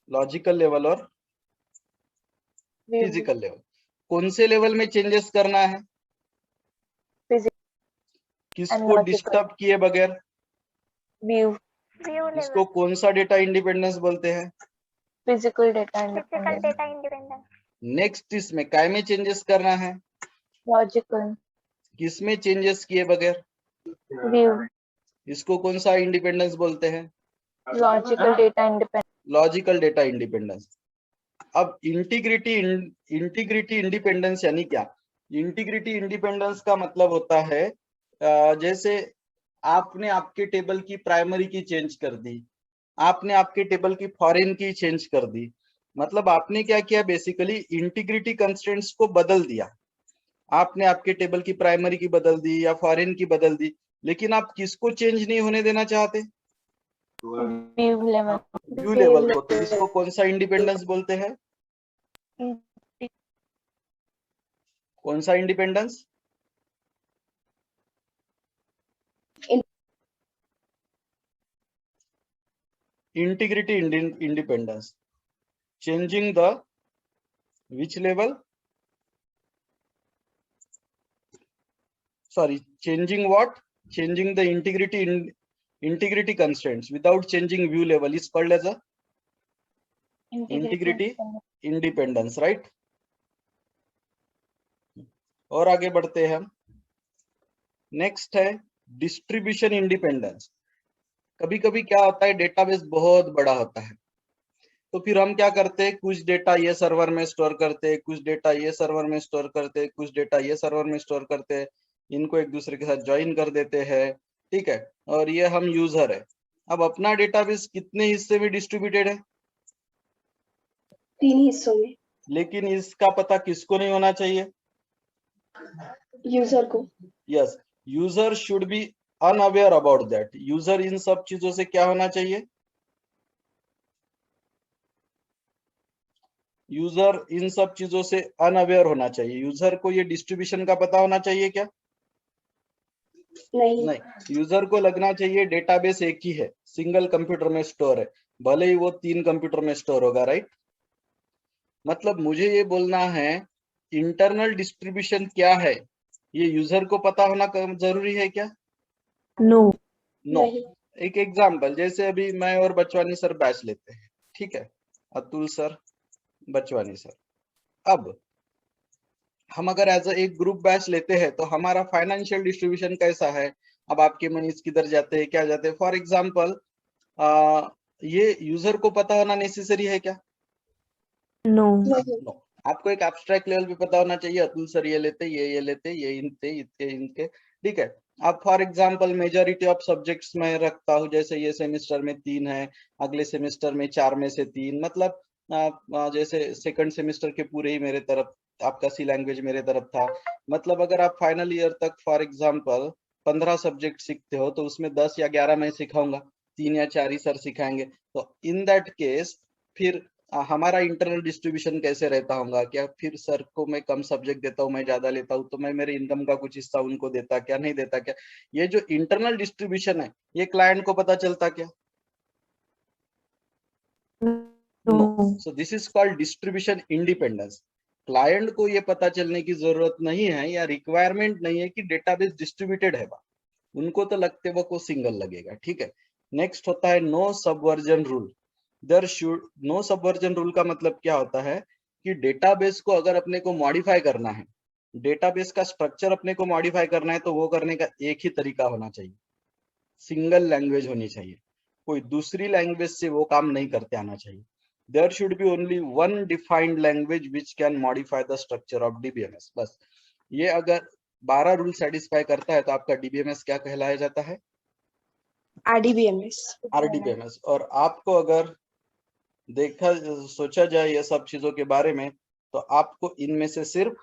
लॉजिकल लेवल और फिजिकल लेवल। कौन से लेवल में चेंजेस करना है? किसको डिस्टर्ब किए बगैर? व्यू। इसको कौन सा डेटा इंडिपेंडेंस बोलते हैं? Physical data independence. नेक्स्ट इसमें काय में चेंजेस करना है? लॉजिकल। किसमें चेंजेस किए बगैर? व्यू। इसको कौन सा इंडिपेंडेंस बोलते हैं? Logical data independence. Logical data independence. अब इंटीग्रिटी इंडिपेंडेंस यानी क्या? इंटीग्रिटी इंडिपेंडेंस का मतलब होता है जैसे आपने आपके टेबल की प्राइमरी की चेंज कर दी, आपने आपके टेबल की फॉरेन की चेंज कर दी, मतलब आपने क्या किया, बेसिकली इंटीग्रिटी कंस्ट्रेंट्स को बदल दिया। आपने आपके टेबल की प्राइमरी की बदल दी या फॉरेन की बदल दी, लेकिन आप किसको चेंज नहीं होने देना चाहते? व्यू लेवल व्यू लेवल को। तो इसको कौन सा इंडिपेंडेंस बोलते हैं? कौन सा independence? Integrity independence. Changing the which level? Sorry, changing what? Changing the integrity constraints without changing view level is called as a integrity independence, right? और आगे बढ़ते हैं हम। नेक्स्ट है डिस्ट्रीब्यूशन इंडिपेंडेंस। कभी कभी क्या होता है, डेटाबेस बहुत बड़ा होता है, तो फिर हम क्या करते हैं, कुछ डेटा ये सर्वर में स्टोर करते हैं, कुछ डेटा ये सर्वर में स्टोर करते हैं, कुछ डेटा ये सर्वर में स्टोर करते हैं, इनको एक दूसरे के साथ ज्वाइन कर देते हैं, ठीक है। और ये हम यूजर है। अब अपना डेटाबेस कितने हिस्से में डिस्ट्रीब्यूटेड है? 3 हिस्सों में। लेकिन इसका पता किसको नहीं होना चाहिए? यूजर को। Yes, user should be unaware about that. User इन सब चीजों से क्या होना चाहिए? यूजर इन सब चीजों से अनअवेयर होना चाहिए। यूजर को ये डिस्ट्रीब्यूशन का पता होना चाहिए क्या? नहीं, यूजर को लगना चाहिए डेटाबेस एक ही है, सिंगल कंप्यूटर में स्टोर है, भले ही वो 3 कंप्यूटर में स्टोर होगा, राइट। मतलब मुझे ये बोलना है इंटरनल डिस्ट्रीब्यूशन क्या है, ये यूजर को पता होना जरूरी है क्या? नो। एक एग्जांपल, जैसे अभी मैं और बचवानी सर बैच लेते हैं, ठीक है, अतुल सर, बचवानी सर। अब हम अगर एज एक ग्रुप बैच लेते हैं तो हमारा फाइनेंशियल डिस्ट्रीब्यूशन कैसा है? अब आपके मनीज किधर जाते हैं, क्या जाते हैं? फॉर एग्जांपल ये यूजर को पता होना नेसेसरी है क्या? नो। आपको एक एब्स्ट्रैक्ट लेवल पे पता होना चाहिए, अतुल सर ये लेते, ये लेते, ये इनके, ठीक है। अब for example majority of subjects में रखता हूँ, जैसे ये सेमेस्टर में 3 है, अगले सेमेस्टर में 4 में से 3, मतलब जैसे सेकंड सेमेस्टर के पूरे ही मेरे तरफ, आपका सी लैंग्वेज मेरे तरफ था। मतलब अगर आप फाइनल ईयर तक फॉर एग्जांपल 15 सब्जेक्ट सीखते हो, तो उसमें 10 या 11 मैं सिखाऊंगा, 3 या 4 ही सर सिखाएंगे। तो इन दैट केस फिर हमारा इंटरनल डिस्ट्रीब्यूशन कैसे रहता होगा? क्या फिर सर को मैं कम सब्जेक्ट देता हूँ, मैं ज्यादा लेता हूँ, तो मैं मेरे इनकम का कुछ हिस्सा उनको देता क्या, नहीं देता क्या? ये जो इंटरनल डिस्ट्रीब्यूशन है, ये क्लाइंट को पता चलता क्या? No. So this is called distribution independence. Client को ये पता चलने की जरूरत नहीं है या रिक्वायरमेंट नहीं है कि डेटाबेस डिस्ट्रीब्यूटेड है, उनको तो लगते वक्त वो सिंगल लगेगा, ठीक है। नेक्स्ट होता है no subversion rule. There should no subversion rule का मतलब क्या होता है कि डेटाबेस को अगर अपने को मॉडिफाई करना है, डेटाबेस का स्ट्रक्चर अपने को मॉडिफाई करना है, तो वो करने का एक ही तरीका होना चाहिए, सिंगल लैंग्वेज होनी चाहिए, कोई दूसरी लैंग्वेज से वो काम नहीं करते आना चाहिए। There should be only one defined language which can modify the structure of DBMS. बस ये अगर 12 रूल सेटिस्फाई करता है तो आपका डीबीएमएस क्या कहलाया जाता है? आरडीबीएमएस। और आपको अगर देखा सोचा जाए ये सब चीजों के बारे में, तो आपको इनमें से सिर्फ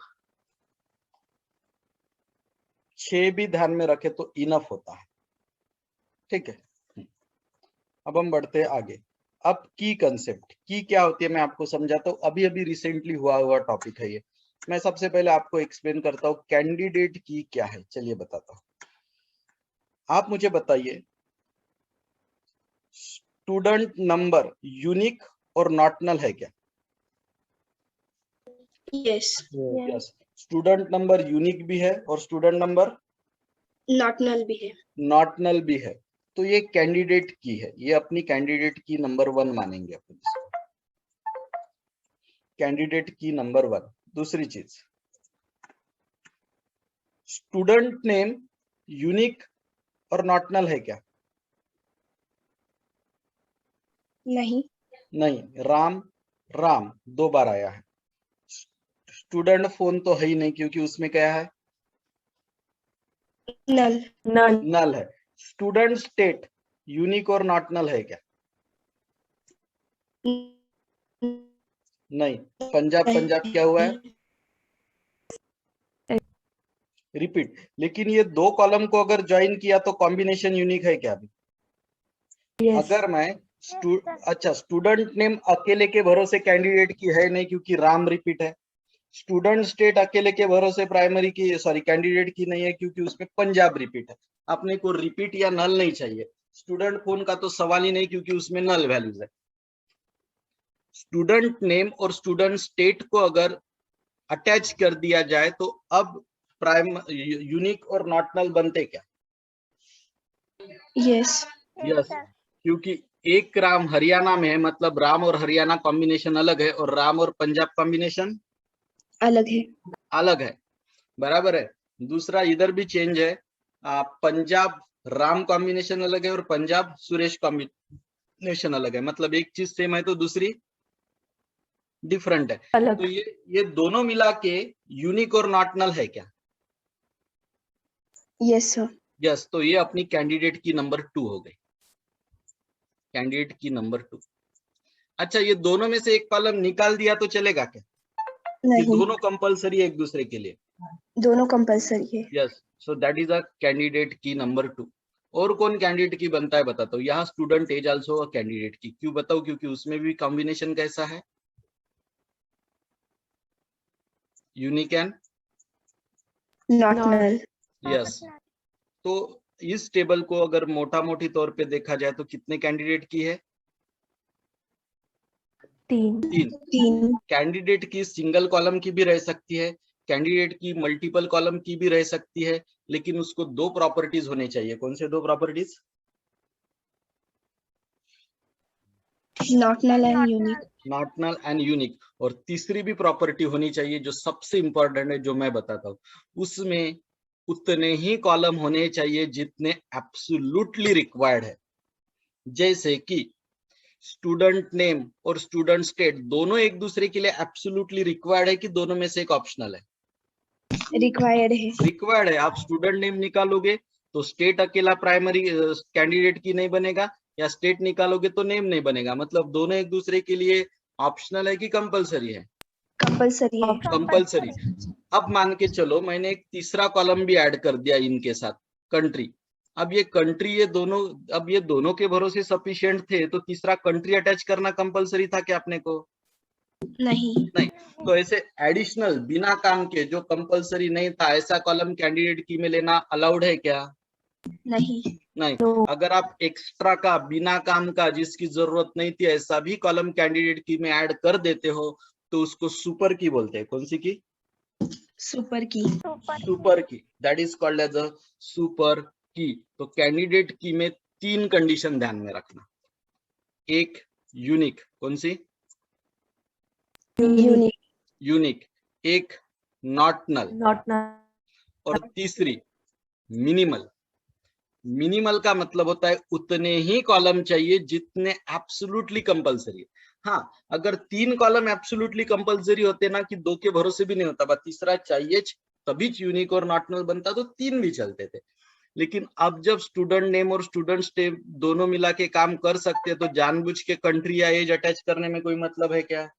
6 भी ध्यान में रखे तो इनफ होता है, ठीक है। अब हम बढ़ते हैं आगे। अब की कंसेप्ट, की क्या होती है मैं आपको समझाता हूँ, अभी अभी रिसेंटली हुआ टॉपिक है ये। मैं सबसे पहले आपको एक्सप्लेन करता हूँ कैंडिडेट की क्या है, चलिए बताता हूँ। आप मुझे बताइए, स्टूडेंट नंबर यूनिक और नॉट नल है क्या? Yes. Yes, student number unique भी है और स्टूडेंट नंबर नॉट नल भी है। नॉट नल भी है। तो ये कैंडिडेट की है, ये अपनी कैंडिडेट की नंबर 1 मानेंगे अपन इसको, कैंडिडेट की नंबर 1। दूसरी चीज, स्टूडेंट नेम यूनिक और नॉट नल है क्या? नहीं। राम राम 2 बार आया है। स्टूडेंट फोन तो है ही नहीं, क्योंकि उसमें क्या है? नल है। स्टूडेंट स्टेट यूनिक और नॉट नल है क्या? नहीं, पंजाब पंजाब क्या हुआ है? रिपीट। लेकिन ये दो कॉलम को अगर ज्वाइन किया तो कॉम्बिनेशन यूनिक है क्या? अभी अगर मैं अच्छा, स्टूडेंट नेम अकेले के भरोसे कैंडिडेट की है नहीं, क्योंकि राम रिपीट है। स्टूडेंट स्टेट अकेले के भरोसे प्राइमरी की सॉरी कैंडिडेट की नहीं है, क्योंकि उसमें पंजाब रिपीट है। अपने को रिपीट या नल नहीं चाहिए। स्टूडेंट फोन का तो सवाल ही नहीं, क्योंकि उसमें नल वैल्यूज है। स्टूडेंट नेम और स्टूडेंट स्टेट को अगर अटैच कर दिया जाए तो अब प्राइम यूनिक और नॉट नल बनते क्या? यस यस, क्योंकि एक राम हरियाणा में है, मतलब राम और हरियाणा कॉम्बिनेशन अलग है, और राम और पंजाब कॉम्बिनेशन अलग है। अलग है। बराबर है। दूसरा इधर भी चेंज है, पंजाब राम कॉम्बिनेशन अलग है और पंजाब सुरेश कॉम्बिनेशन अलग है। मतलब एक चीज सेम है तो दूसरी डिफरेंट है। अलग। तो ये दोनों मिला के यूनिक और नॉट नल है क्या? Yes sir. यस, तो ये अपनी कैंडिडेट की नंबर 2 हो गई। कैंडिडेट की नंबर 2। अच्छा, ये दोनों में से एक कॉलम निकाल दिया तो चलेगा क्या? ये नहीं, दोनों कंपलसरी है एक दूसरे के लिए। दोनों कंपलसरी है। Yes, so that is a candidate की नंबर 2। और कौन कैंडिडेट की बनता है बताता हूँ। यहाँ student as also a candidate key. क्यों बताओ? क्योंकि उसमें भी कॉम्बिनेशन कैसा है? Unique and not null. Yes. तो इस टेबल को अगर मोटा मोटी तौर पे देखा जाए तो कितने कैंडिडेट की है? 3। तीन। कैंडिडेट की सिंगल कॉलम की भी रह सकती है, कैंडिडेट की मल्टीपल कॉलम की भी रह सकती है, लेकिन उसको दो प्रॉपर्टीज होने चाहिए। कौन से दो properties? Not null and unique. Not null and unique. और तीसरी भी प्रॉपर्टी होनी चाहिए जो सबसे इंपॉर्टेंट है, जो मैं बताता हूँ। उसमें उतने ही कॉलम होने चाहिए जितने एब्सोल्युटली रिक्वायर्ड है। जैसे कि स्टूडेंट नेम और स्टूडेंट स्टेट दोनों एक दूसरे के लिए एब्सोल्युटली रिक्वायर्ड है कि दोनों में से एक ऑप्शनल है? रिक्वायर्ड है। रिक्वायर्ड है। आप स्टूडेंट नेम निकालोगे तो स्टेट अकेला प्राइमरी कैंडिडेट की नहीं बनेगा, या स्टेट निकालोगे तो नेम नहीं बनेगा। मतलब दोनों एक दूसरे के लिए ऑप्शनल है कि कंपलसरी है? कंपलसरी है। कंपलसरी। अब मान के चलो मैंने एक तीसरा कॉलम भी ऐड कर दिया इनके साथ, कंट्री। अब ये कंट्री ये दोनों के भरोसे सफिशिएंट थे, तो तीसरा कंट्री अटैच करना कंपलसरी था क्या अपने को? नहीं। तो ऐसे एडिशनल बिना काम के जो कंपलसरी नहीं था, ऐसा कॉलम कैंडिडेट की में लेना अलाउड है क्या? नहीं। अगर आप एक्स्ट्रा का बिना काम का जिसकी जरूरत नहीं थी ऐसा भी कॉलम कैंडिडेट की में ऐड कर देते हो तो उसको सुपर की बोलते हैं। कौन सी की? Super key. Super key. That is called as a super key. तो कैंडिडेट की में 3 कंडीशन ध्यान में रखना। एक यूनिक। कौन सी? यूनिक। यूनिक। एक नॉट नल। और तीसरी मिनिमल। मिनिमल का मतलब होता है उतने ही कॉलम चाहिए जितने एब्सोल्युटली कंपलसरी है। हाँ, अगर 3 कॉलम एब्सोल्युटली कंपलसरी होते ना कि 2 के भरोसे भी नहीं होता, बस तीसरा चाहिए तभी यूनिक और नॉट नल बनता, तो 3 भी चलते थे। लेकिन अब जब स्टूडेंट नेम और स्टूडेंट स्टेट दोनों मिला के काम कर सकते हैं, तो जानबूझ के कंट्री या एज अटैच करने में कोई मतलब है क्या?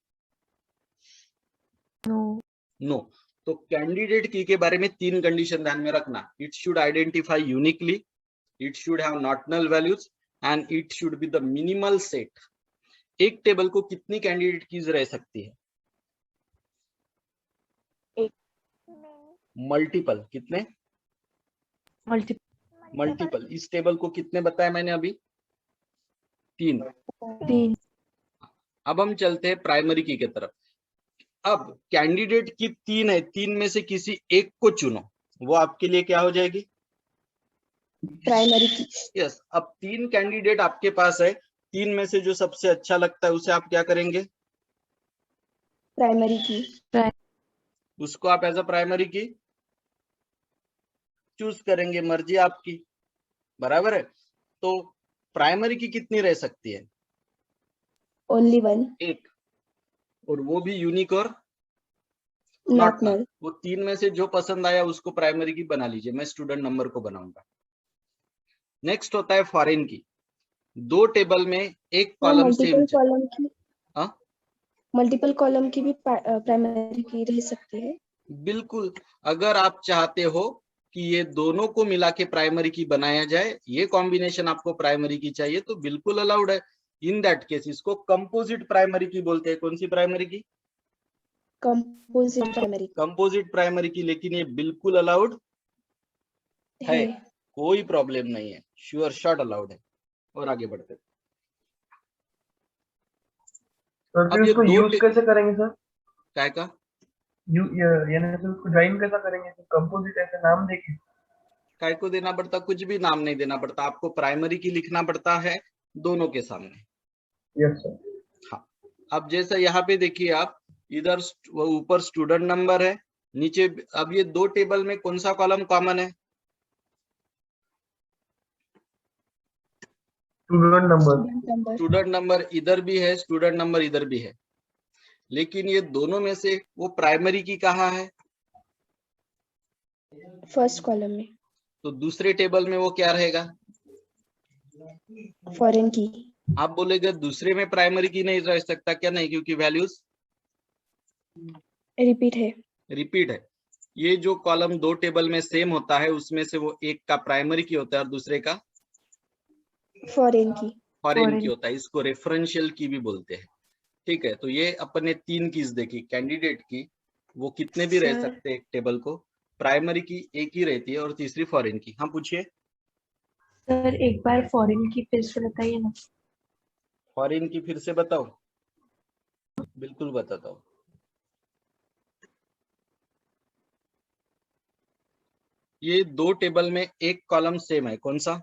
नो। तो कैंडिडेट की के बारे में 3 कंडीशन ध्यान में रखना। It should identify uniquely, it should have not null values, and it should be the minimal set. एक टेबल को कितनी कैंडिडेट कीज रह सकती है? मल्टीपल। कितने? मल्टीपल। इस टेबल को कितने बताया मैंने अभी? 3। अब हम चलते हैं प्राइमरी की तरफ। अब कैंडिडेट की 3 है, 3 में से किसी एक को चुनो, वो आपके लिए क्या हो जाएगी? प्राइमरी की। यस। अब 3 कैंडिडेट आपके पास है, 3 में से जो सबसे अच्छा लगता है उसे आप क्या करेंगे? प्राइमरी की। उसको आप एज अ प्राइमरी की चूज करेंगे, मर्जी आपकी। बराबर है। तो प्राइमरी की कितनी रह सकती है? Only one. एक। और वो भी यूनिक और नॉट नॉट नल। नल। वो 3 में से जो पसंद आया उसको प्राइमरी की बना लीजिए। मैं स्टूडेंट नंबर को बनाऊंगा। नेक्स्ट होता है फॉरेन की। 2 टेबल में एक कॉलम सेम मल्टीपल कॉलम की। हाँ, मल्टीपल कॉलम की भी प्राइमरी की रह सकती है। बिल्कुल, अगर आप चाहते हो कि ये दोनों को मिला के प्राइमरी की बनाया जाए, ये कॉम्बिनेशन आपको प्राइमरी की चाहिए तो बिल्कुल अलाउड है। इन दैट केस इसको कंपोजिट प्राइमरी की बोलते हैं। कौन सी प्राइमरी की? कंपोजिट प्राइमरी कंपोजिट प्राइमरी की, लेकिन ये बिल्कुल अलाउड है, है। कोई प्रॉब्लम नहीं है, श्योर शॉट अलाउड है। और आगे बढ़ते हैं। सर अब फिर ये उसको दो यूज कैसे करेंगे सर? काय का यानी सर उसको ज्वाइन कैसा करेंगे? कंपोजिट ऐसे नाम देके? काय को देना पड़ता? कुछ भी नाम नहीं देना पड़ता, आपको प्राइमरी की लिखना पड़ता है दोनों के सामने। Yes sir. हाँ, अब जैसा यहाँ पे देखिए आप, इधर वो ऊपर स्टूडेंट नंबर है, नीचे अब ये दो टेबल में कौन सा कॉलम कॉमन है? Student number. Student number student number इधर भी है, स्टूडेंट नंबर इधर भी है, लेकिन ये दोनों में से वो प्राइमरी की कहाँ है? फर्स्ट कॉलम में। तो दूसरे टेबल में वो क्या रहेगा? फॉरेन की। आप बोलेगे दूसरे में प्राइमरी की नहीं रह सकता क्या? नहीं, क्योंकि वैल्यूज रिपीट है। रिपीट है। ये जो कॉलम दो टेबल में सेम होता है उसमें से वो एक का प्राइमरी की होता है और दूसरे का फॉरेन की। फॉरेन की होता है। इसको रेफरेंशियल की भी बोलते हैं। ठीक है, तो ये अपन ने तीन कीज देखी। कैंडिडेट की, वो कितने भी रह सर सकते हैं एक टेबल को, प्राइमरी की एक ही रहती है, और तीसरी फॉरेन की। हाँ पूछिए। सर एक बार फॉरेन की फिर से बताइए ना। फॉरेन की फिर से बताओ, बिल्कुल बताता हूँ। ये दो टेबल में एक कॉलम सेम है, कौन सा?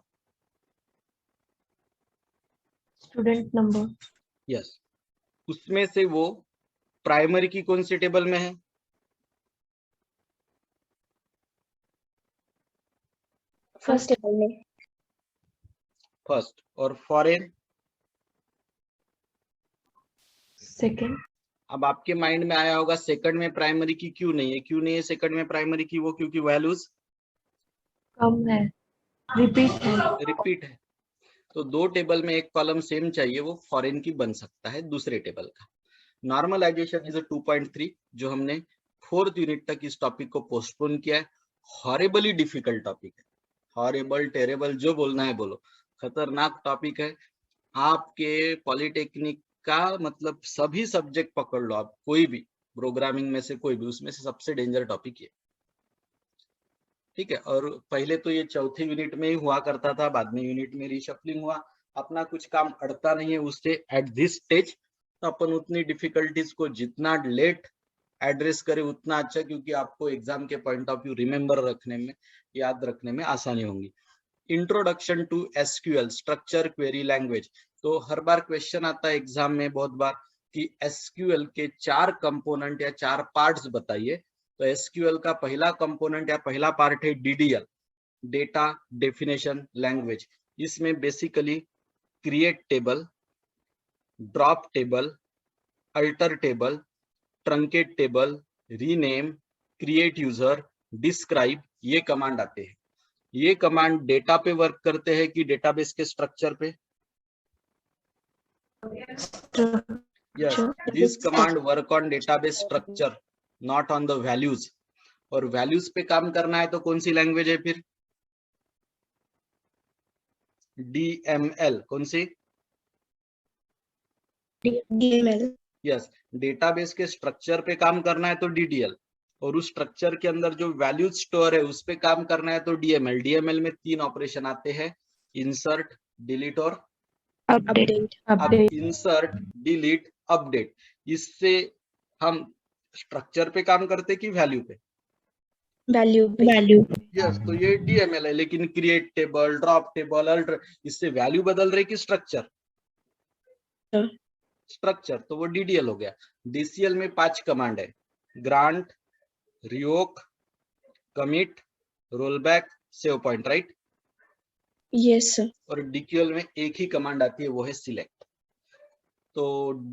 Student number. यस, उसमें से वो प्राइमरी की कौन सी टेबल में है? फर्स्ट टेबल में। फर्स्ट। और फॉरेन? सेकंड। अब आपके माइंड में आया होगा सेकंड में प्राइमरी की क्यों नहीं है? क्यों नहीं है सेकंड में प्राइमरी की? वो क्योंकि वैल्यूज कम है, रिपीट है। रिपीट है। तो दो टेबल में एक कॉलम सेम चाहिए, वो फॉरेन की बन सकता है दूसरे टेबल का। नॉर्मलाइजेशन इज 2.3, जो हमने 4th यूनिट तक इस टॉपिक को पोस्टपोन किया है। हॉरेबली डिफिकल्ट टॉपिक है, हॉरेबल टेरेबल जो बोलना है बोलो, खतरनाक टॉपिक है। आपके पॉलिटेक्निक का मतलब सभी सब्जेक्ट पकड़ लो आप, कोई भी प्रोग्रामिंग में से कोई भी, उसमें से सबसे डेंजर टॉपिक ये। ठीक है, और पहले तो ये चौथे यूनिट में ही हुआ करता था, बाद में यूनिट में रिशफलिंग हुआ। अपना कुछ काम अड़ता नहीं है उससे एट दिस स्टेज, तो अपन उतनी डिफिकल्टीज को जितना लेट एड्रेस करे उतना अच्छा, क्योंकि आपको एग्जाम के पॉइंट ऑफ व्यू रिमेम्बर रखने में, याद रखने में आसानी होगी। Introduction to SQL, structure query language. तो हर बार क्वेश्चन आता है एग्जाम में बहुत बार कि एसक्यूएल के 4 कंपोनेंट या 4 पार्ट्स बताइए। तो एसक्यूएल का पहला कंपोनेंट या पहला पार्ट है डीडीएल, डेटा डेफिनेशन लैंग्वेज। इसमें basically create table, drop table, alter table, truncate table, rename, create user, describe, ये कमांड आते हैं। ये कमांड डेटा पे वर्क करते हैं कि डेटाबेस के स्ट्रक्चर पे? Yes, this command work on database structure, not on the values. और वैल्यूज पे काम करना है तो कौन सी लैंग्वेज है फिर? डीएमएल। कौन सी? DML। यस, डेटाबेस के स्ट्रक्चर पे काम करना है तो डीडीएल, और उस स्ट्रक्चर के अंदर जो वैल्यूज स्टोर है उस पे काम करना है तो डीएमएल। डीएमएल में 3 ऑपरेशन आते हैं, इंसर्ट, डिलीट और अपडेट। अब इंसर्ट, डिलीट, अपडेट, इससे हम स्ट्रक्चर पे काम करते कि वैल्यू पे? वैल्यू पे। यस, तो ये डीएमएल है। लेकिन create table, drop table, alter, इससे वैल्यू बदल रही कि स्ट्रक्चर? स्ट्रक्चर, तो वो डीडीएल हो गया। डीसीएल में 5 कमांड है, grant, revoke, commit, rollback, save point, right? Yes sir. और डीक्यूएल में एक ही कमांड आती है, वो है सिलेक्ट। तो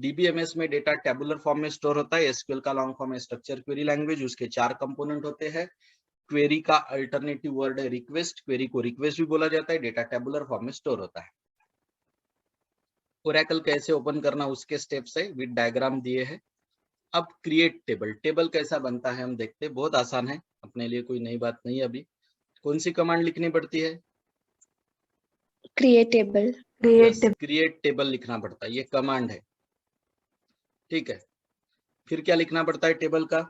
डीबीएमएस में डेटा टेबुलर फॉर्म में स्टोर होता है। एसक्यूएल का लॉन्ग फॉर्म है स्ट्रक्चर क्वेरी लैंग्वेज, उसके 4 कंपोनेंट होते हैं। क्वेरी का अल्टरनेटिव वर्ड है रिक्वेस्ट, क्वेरी को रिक्वेस्ट भी बोला जाता है। डेटा टेबुलर फॉर्म में स्टोर होता है। ओरेकल कैसे ओपन करना उसके स्टेप्स है, विद डायग्राम दिए हैं, अब क्रिएट टेबल, टेबल कैसा बनता है हम देखते हैं, बहुत आसान है, अपने लिए कोई नई बात नहीं है। अभी कौन सी कमांड लिखनी पड़ती है? Create table. क्रिएट टेबल लिखना पड़ता है, ये कमांड है, ठीक है। फिर क्या लिखना पड़ता है टेबल का?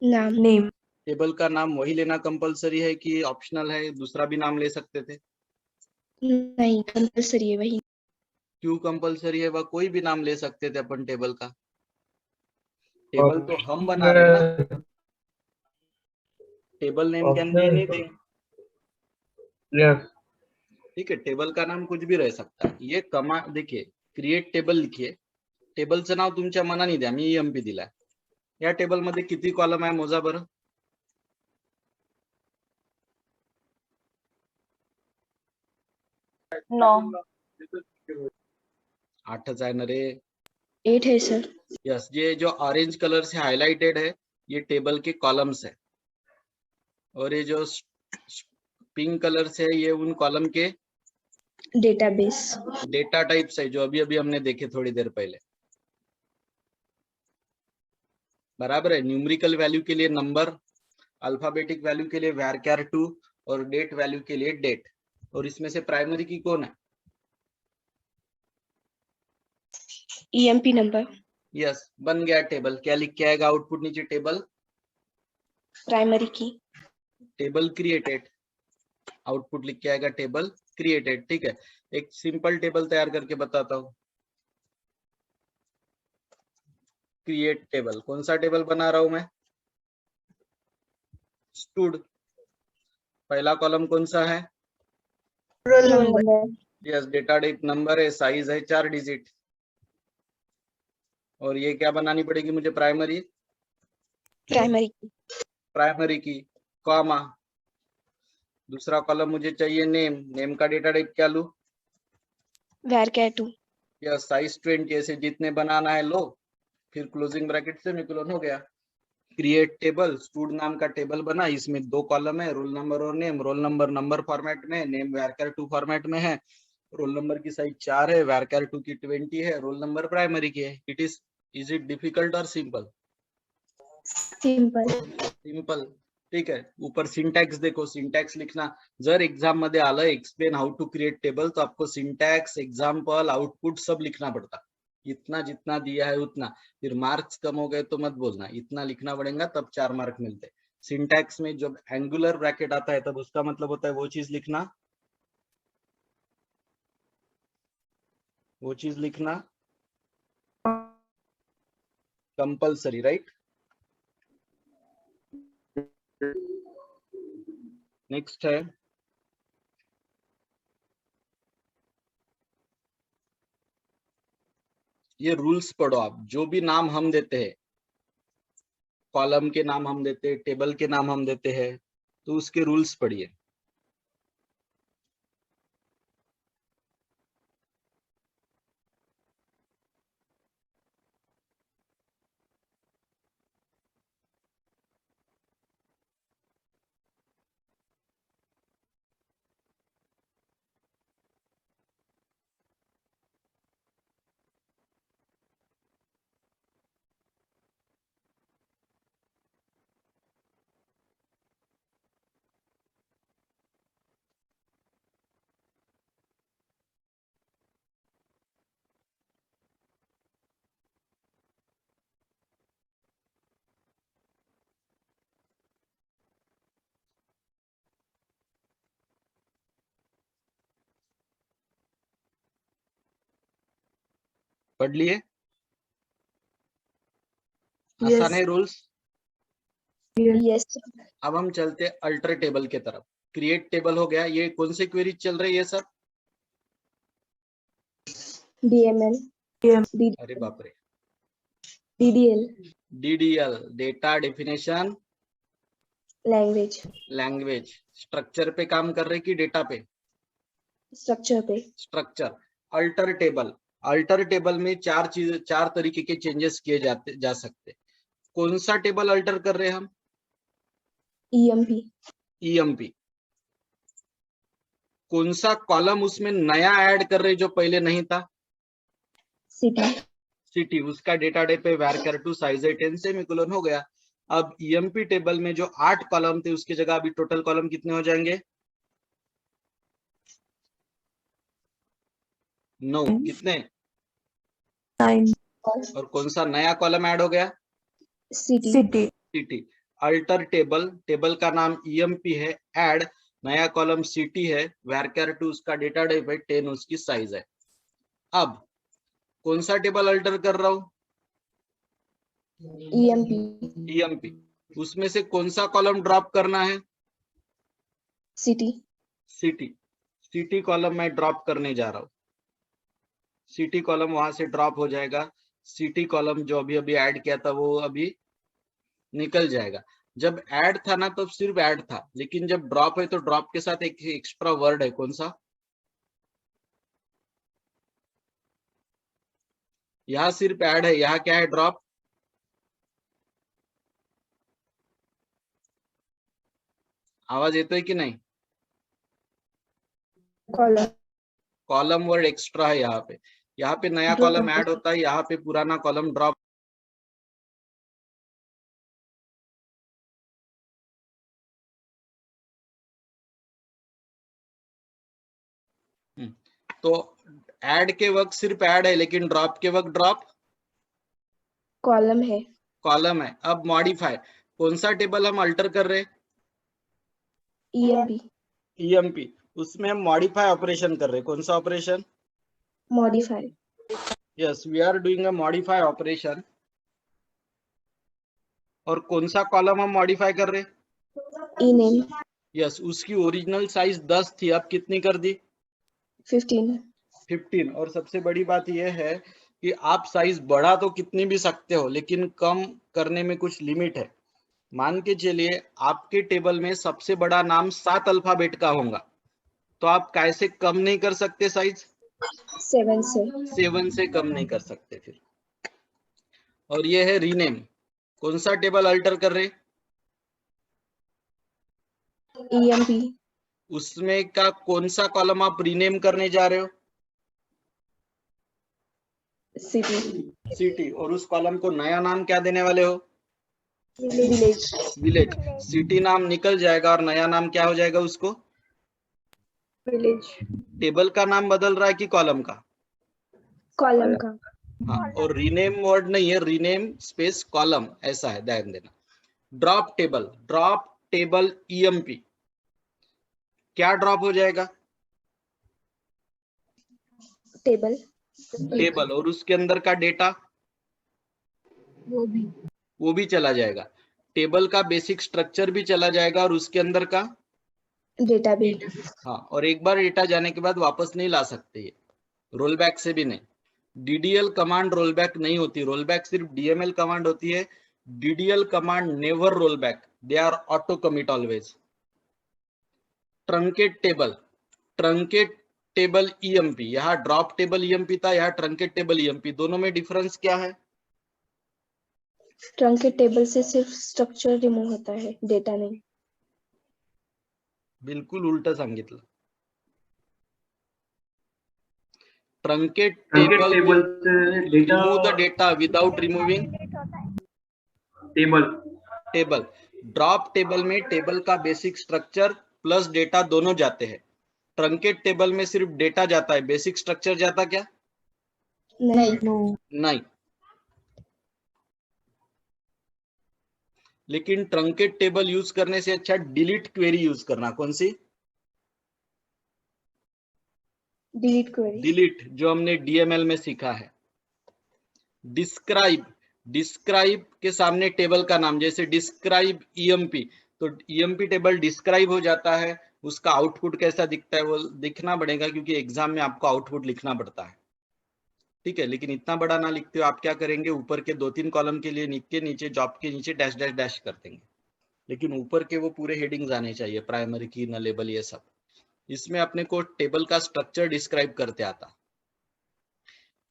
नाम। नेम। टेबल का नाम वही लेना कंपलसरी है कि ऑप्शनल है, दूसरा भी नाम ले सकते थे? नहीं, कंपलसरी है वही। क्यों कंपलसरी है? वह कोई भी नाम ले सकते थे अपन टेबल का, टेबल तो हम बना रहे हैं ना, table name can be anything, yes ठीक है। टेबल का नाम कुछ भी रह सकता है। ये कमांड देखिए, क्रिएट टेबल लिखिए, टेबलचं नाव तुमच्या मनाने द्या, मी ईएमपी दिलाय। या टेबल मध्ये किती कॉलम आहे मोजा बरं? 8च आहे ना रे। 8 है सर। यस, ये जो ऑरेंज कलर से हाईलाइटेड है ये टेबल के कॉलम्स है, और ये जो पिंक कलर से है ये उन कॉलम के डेटाबेस। डेटा टाइप्स है, जो अभी अभी हमने देखे थोड़ी देर पहले। बराबर है। न्यूमेरिकल वैल्यू के लिए नंबर, अल्फाबेटिक वैल्यू के लिए varchar2 और डेट वैल्यू के लिए डेट। और इसमें से प्राइमरी की कौन है? EMP number. यस, बन गया टेबल। क्या लिख के आएगा आउटपुट नीचे? टेबल, प्राइमरी की। टेबल क्रिएटेड, आउटपुट लिख के आएगा टेबल क्रिएटेड, ठीक है। एक सिंपल टेबल तैयार करके बताता हूँ। क्रिएट टेबल, कौन सा टेबल बना रहा हूं मैं? स्टूड। पहला कॉलम कौन सा है? Roll number. Yes, data type number है, साइज है 4 डिजिट। और ये क्या बनानी पड़ेगी मुझे? प्राइमरी, प्राइमरी की। प्राइमरी की, कॉमा। दूसरा कॉलम मुझे चाहिए नेम, नेम का डेटा टाइप क्या लूं? varchar2। यस, साइज 20, ऐसे जितने बनाना है लो, फिर क्लोजिंग ब्रैकेट से सेमीकोलन हो गया। क्रिएट टेबल, स्टूड नाम का टेबल बना, इसमें 2 कॉलम है, रोल नंबर और name. Roll number number format में, नेम varchar2 फॉर्मेट में है। रोल नंबर की साइज 4 है, varchar2 की 20 है, रोल नंबर प्राइमरी की है। इज इट डिफिकल्ट और सिंपल? सिंपल। सिंपल, ठीक है। ऊपर सिंटैक्स देखो, सिंटैक्स लिखना। जर एग्जाम मध्ये आलं explain how to create table, तो आपको सिंटैक्स, एग्जाम्पल, आउटपुट सब लिखना पड़ता। इतना जितना दिया है उतना। फिर मार्क्स कम हो गए तो मत बोलना, इतना लिखना पड़ेगा तब 4 मार्क मिलते। सिंटैक्स में जब एंगुलर ब्रैकेट आता है तब उसका मतलब होता है वो चीज लिखना, वो चीज लिखना कंपल्सरी, राइट? नेक्स्ट है, ये रूल्स पढ़ो आप। जो भी नाम हम देते हैं, कॉलम के नाम हम देते हैं, टेबल के नाम हम देते हैं, तो उसके रूल्स पढ़िए। पढ़ लिए? आसान है रूल्स। यस। अब हम चलते अल्टर टेबल के तरफ। क्रिएट टेबल हो गया। ये कौन से क्वेरी चल रही है सब? डीएमएल। अरे बाप रे, DDL. DDL, data definition language. Language. Structure पे काम कर रहे कि डेटा पे? स्ट्रक्चर पे। Structure. Alter table, alter table में 4 तरीके के चेंजेस किए जा सकते। कौन सा टेबल अल्टर कर रहे हैं हम? ईएमपी। ईएमपी। कौन सा कॉलम उसमें नया ऐड कर रहे जो पहले नहीं था? सिटी। सिटी, उसका डेटा टाइप है varchar टू साइज है 10 सेमीकोलन हो गया। अब ईएमपी टेबल में जो 8 कॉलम थे उसकी जगह अभी टोटल कॉलम कितने हो जाएंगे? 9। कितने? 9 और कौन सा नया कॉलम ऐड हो गया? City city city. Alter table, table का नाम ईएमपी है, ऐड नया कॉलम सिटी है, varchar टू उसका डेटा टाइप है 10 उसकी साइज है। अब कौन सा टेबल अल्टर कर रहा हूं? EMP EMP. उसमें से कौन सा कॉलम ड्रॉप करना है? City city. सिटी कॉलम मैं ड्रॉप करने जा रहा हूं। सिटी कॉलम वहां से ड्रॉप हो जाएगा। सिटी कॉलम जो अभी अभी ऐड किया था वो अभी निकल जाएगा। जब ऐड था ना तब सिर्फ ऐड था, लेकिन जब ड्रॉप है तो ड्रॉप के साथ एक एक्स्ट्रा वर्ड है, कौन सा? यहाँ सिर्फ ऐड है, यहाँ क्या है? ड्रॉप। आवाज येतोय की नहीं? कॉलम कॉलम वर्ड एक्स्ट्रा है यहाँ पे नया कॉलम ऐड होता है, यहाँ पे पुराना कॉलम ड्रॉप। तो ऐड के वक्त सिर्फ ऐड है, लेकिन ड्रॉप के वक्त ड्रॉप कॉलम है। कॉलम है। अब मॉडिफाई, कौन सा टेबल हम अल्टर कर रहे हैं? EMP EMP. उसमें हम मॉडिफाई ऑपरेशन कर रहे हैं, कौन सा operation? Modify yes, we are doing a modify operation. और कौन सा कॉलम हम मॉडिफाई कर रहे हैं? ई नेम यस, उसकी ओरिजिनल साइज 10 थी, अब कितनी कर दी? 15 15। और सबसे बड़ी बात यह है कि आप साइज बढ़ा तो कितनी भी सकते हो, लेकिन कम करने में कुछ लिमिट है। मान के चलिए आपके टेबल में सबसे बड़ा नाम 7 अल्फाबेट का होगा, तो आप कैसे कम नहीं कर सकते साइज? 7 से 7 से कम नहीं कर सकते फिर। और ये है रीनेम, कौन सा टेबल अल्टर कर रहे? ईएमपी उसमें का कौन सा कॉलम आप रीनेम करने जा रहे हो? City city. और उस कॉलम को नया नाम क्या देने वाले हो? Village village. सिटी नाम निकल जाएगा और नया नाम क्या हो जाएगा उसको? विलेज टेबल का नाम बदल रहा है कि कॉलम का? कॉलम का हाँ, और रीनेम वर्ड नहीं है, रीनेम स्पेस कॉलम ऐसा है, ध्यान देना। Drop table, drop table EMP, क्या ड्रॉप हो जाएगा? Table table. और उसके अंदर का डेटा वो भी चला जाएगा। टेबल का बेसिक स्ट्रक्चर भी चला जाएगा और उसके अंदर का डेटाबेस हाँ। और एक बार डेटा जाने के बाद वापस नहीं ला सकते, ये रोल बैक से भी नहीं। डीडीएल कमांड रोल बैक नहीं होती, रोल बैक सिर्फ डीएमएल कमांड होती है। DDL command never roll back, they are auto commit always. Truncate table, truncate table EMP, यहाँ ड्रॉप टेबल ईएमपी था, यहाँ ट्रंकेट टेबल ईएमपी, दोनों में डिफरेंस क्या है? ट्रंकेट टेबल से सिर्फ स्ट्रक्चर रिमूव होता है, डेटा नहीं। बिल्कुल उलट सांगितलं। ट्रंकेट ट्रंकेट टेबल टेबल से data remove the data without removing table table. Drop table में टेबल का बेसिक स्ट्रक्चर प्लस डेटा दोनों जाते हैं। ट्रंकेट टेबल में सिर्फ डेटा जाता है, बेसिक स्ट्रक्चर जाता क्या? नहीं नो नहीं। लेकिन ट्रंकेट टेबल यूज करने से अच्छा डिलीट क्वेरी यूज करना। कौन सी? डिलीट क्वेरी डिलीट, जो हमने डीएमएल में सीखा है। डिस्क्राइब, डिस्क्राइब के सामने टेबल का नाम, जैसे डिस्क्राइब ईएमपी, तो ईएमपी टेबल डिस्क्राइब हो जाता है। उसका आउटपुट कैसा दिखता है वो दिखना पड़ेगा, क्योंकि एग्जाम में आपको आउटपुट लिखना पड़ता है, ठीक है। लेकिन इतना बड़ा ना लिखते हो, आप क्या करेंगे, ऊपर के 2-3 कॉलम के लिए के नीचे जॉब के नीचे डैश डैश डैश कर देंगे, लेकिन ऊपर के वो पूरे हेडिंग्स आने चाहिए, प्राइमरी की, न लेबल, ये सब। इसमें अपने को टेबल का स्ट्रक्चर डिस्क्राइब करते आता।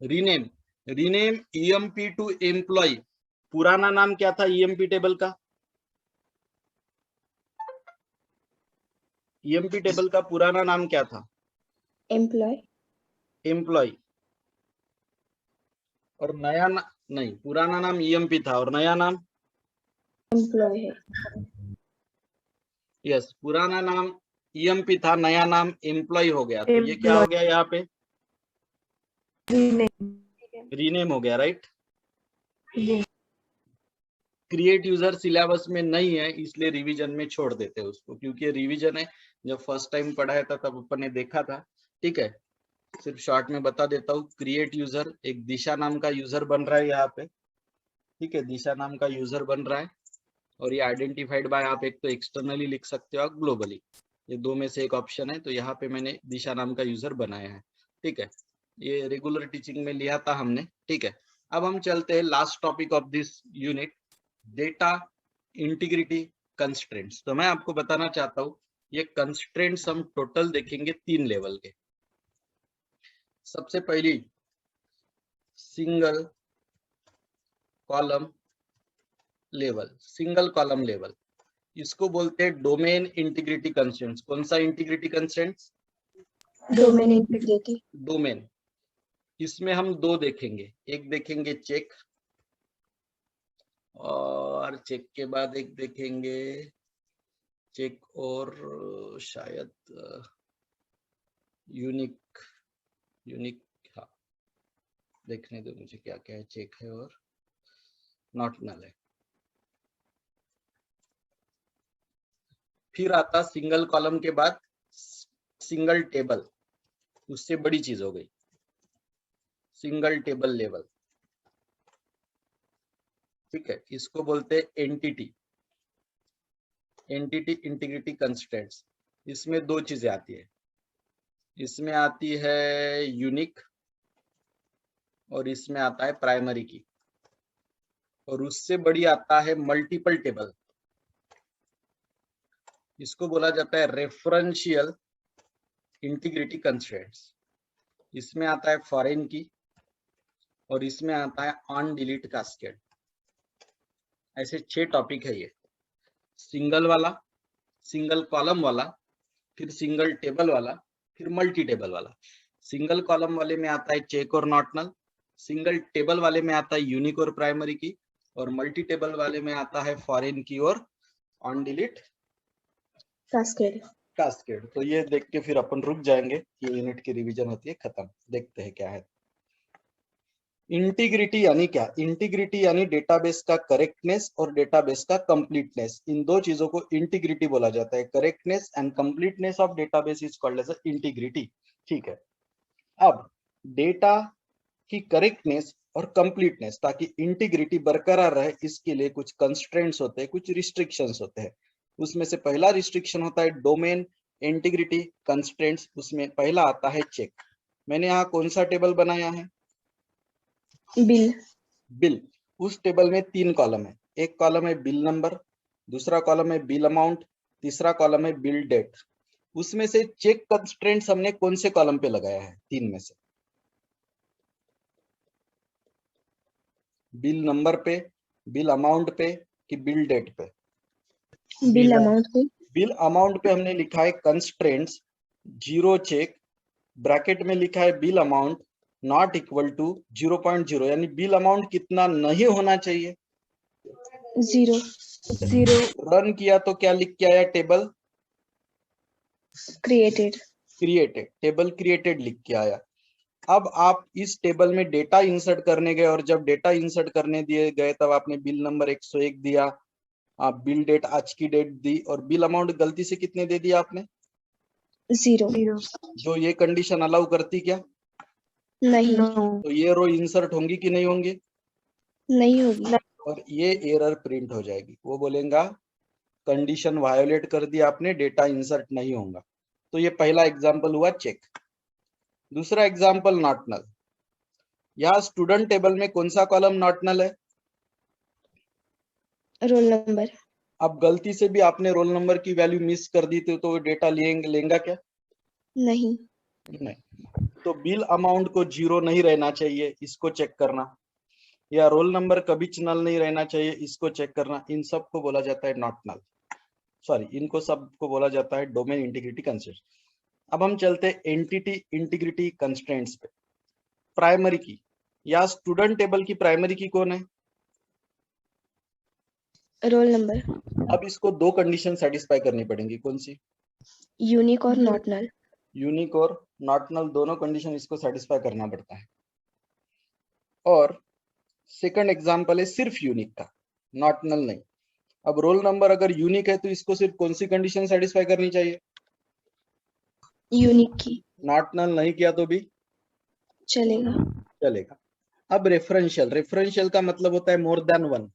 Rename, rename EMP to employ, पुराना नाम क्या था ईएमपी टेबल का? ईएमपी टेबल का पुराना नाम क्या था? Employ employ. और नया नहीं, पुराना नाम ईएमपी था और नया नाम एम्प्लॉय है। यस, पुराना नाम ईएमपी था, नया नाम एम्प्लॉय हो गया। तो ये क्या हो गया यहाँ पे? रीनेम हो गया, राइट? जी क्रिएट यूजर सिलेबस में नहीं है, इसलिए रिवीजन में छोड़ देते हैं उसको, क्योंकि रिवीजन है। जब फर्स्ट टाइम पढ़ाया था तब अपन ने देखा था। ठीक है, सिर्फ शॉर्ट में बता देता हूँ। क्रिएट यूजर, एक दिशा नाम का यूजर बन रहा है यहाँ पे। ठीक है, दिशा नाम का यूजर बन रहा है और ये आइडेंटिफाइड बाय, आप एक तो एक्सटर्नली लिख सकते हो और ग्लोबली, ये दो में से एक ऑप्शन है। तो यहाँ पे मैंने दिशा नाम का यूजर बनाया है। ठीक है, ये रेगुलर टीचिंग में लिया था हमने। ठीक है, अब हम चलते हैं last topic of this unit, data integrity constraints. तो मैं आपको बताना चाहता हूँ, ये कंस्ट्रेंट्स हम टोटल देखेंगे 3 लेवल के। सबसे पहली single column level, single column level, इसको बोलते हैं डोमेन इंटीग्रिटी कंस्ट्रेंट्स। कौन सा integrity constraints? Domain integrity. Domain. इसमें हम 2 देखेंगे, एक देखेंगे चेक और चेक के बाद एक देखेंगे चेक और शायद यूनिक। हाँ, देखने दो मुझे क्या क्या है। चेक है और नॉट नल है। फिर आता सिंगल कॉलम के बाद सिंगल टेबल, उससे बड़ी चीज हो गई सिंगल टेबल लेवल। ठीक है, इसको बोलते हैं एंटिटी इंटीग्रिटी कंस्ट्रेंट्स। इसमें 2 चीजें आती है, इसमें आती है यूनिक और इसमें आता है प्राइमरी की, और उससे बड़ी आता है मल्टीपल टेबल। इसको बोला जाता है रेफरेंशियल इंटीग्रिटी कंस्ट्रेंट्स। इसमें आता है फॉरेन की और इसमें आता है ऑन डिलीट कास्केड। ऐसे 6 टॉपिक है ये, सिंगल वाला, सिंगल कॉलम वाला, फिर सिंगल टेबल वाला, फिर मल्टी टेबल वाला। सिंगल कॉलम वाले में आता है चेक और नॉट नल, सिंगल टेबल वाले में आता है यूनिक और प्राइमरी की, और मल्टी टेबल वाले में आता है फॉरेन की और ऑन डिलीट कास्केड। तो ये देख के फिर अपन रुक जाएंगे, ये यूनिट की रिवीजन होती है खत्म। देखते हैं क्या है इंटीग्रिटी। यानी क्या? इंटीग्रिटी यानी डेटाबेस का करेक्टनेस और डेटाबेस का कंप्लीटनेस, इन 2 चीजों को इंटीग्रिटी बोला जाता है। Correctness and completeness of database is called as integrity. ठीक है, अब डेटा की करेक्टनेस और कंप्लीटनेस, ताकि इंटीग्रिटी बरकरार रहे, इसके लिए कुछ कंस्ट्रेंट्स होते हैं, कुछ रिस्ट्रिक्शंस होते हैं। उसमें से पहला रिस्ट्रिक्शन होता है डोमेन इंटीग्रिटी कंस्ट्रेंट्स। उसमें पहला आता है चेक। मैंने यहाँ कौन सा टेबल बनाया है? बिल। उस टेबल में 3 कॉलम है, एक कॉलम है बिल नंबर, दूसरा कॉलम है बिल अमाउंट, तीसरा कॉलम है बिल डेट। उसमें से चेक कंस्ट्रेंट्स हमने कौन से कॉलम पे लगाया है 3 में से? बिल नंबर पे, बिल अमाउंट पे कि बिल डेट पे? बिल अमाउंट पे। बिल अमाउंट पे हमने लिखा है कंस्ट्रेंट्स 0 चेक, ब्रैकेट में लिखा है bill amount not equal to 0.0, यानी बिल अमाउंट कितना नहीं होना चाहिए? 0। रन किया तो क्या लिख के आया? Table created. टेबल क्रिएटेड लिख के आया। अब आप इस टेबल में डेटा इंसर्ट करने गए, और जब डेटा इंसर्ट करने दिए गए तब आपने बिल नंबर 101 दिया, आप बिल डेट आज की डेट दी, और बिल अमाउंट गलती से कितने दे दिया आपने? 0। जो ये कंडीशन अलाउ करती क्या? नहीं। तो ये रो इंसर्ट होंगी कि नहीं होंगी? नहीं होगी। और ये एरर प्रिंट हो जाएगी, वो बोलेगा कंडीशन वायोलेट कर दिया आपने, डेटा इंसर्ट नहीं होगा। तो ये पहला एग्जांपल हुआ चेक। दूसरा एग्जांपल नॉट नल। यहाँ स्टूडेंट टेबल में कौन सा कॉलम नॉट नल है? Roll number. अब गलती से भी आपने रोल नंबर की वैल्यू मिस कर दी तो डेटा लेंगा क्या? नहीं। तो बिल अमाउंट को 0 नहीं रहना चाहिए, इसको चेक करना, या रोल नंबर कभी नल नहीं रहना चाहिए, इसको चेक करना। इन सब को बोला जाता है नॉट नल, सॉरी, इनको सबको बोला जाता है डोमेन इंटीग्रिटी कंस्ट्रेंट्स। अब हम चलते हैं एंटिटी इंटीग्रिटी कंस्ट्रेंट्स पे। प्राइमरी की, या स्टूडेंट टेबल की प्राइमरी की कौन है? Roll number. अब इसको दो कंडीशन सेटिस्फाई करनी पड़ेंगी, कौन सी? यूनिक और नॉट नल। यूनिक और नॉट नल दोनों कंडीशन इसको सेटिस्फाई करना पड़ता है। और सेकंड एग्जांपल है सिर्फ यूनिक का, नॉट नल नहीं। अब रोल नंबर अगर यूनिक है तो इसको सिर्फ कौन सी कंडीशन सेटिस्फाई करनी चाहिए? यूनिक की। नॉट नल नहीं किया तो भी चलेगा। चलेगा। अब रेफरेंशियल का मतलब होता है मोर देन वन।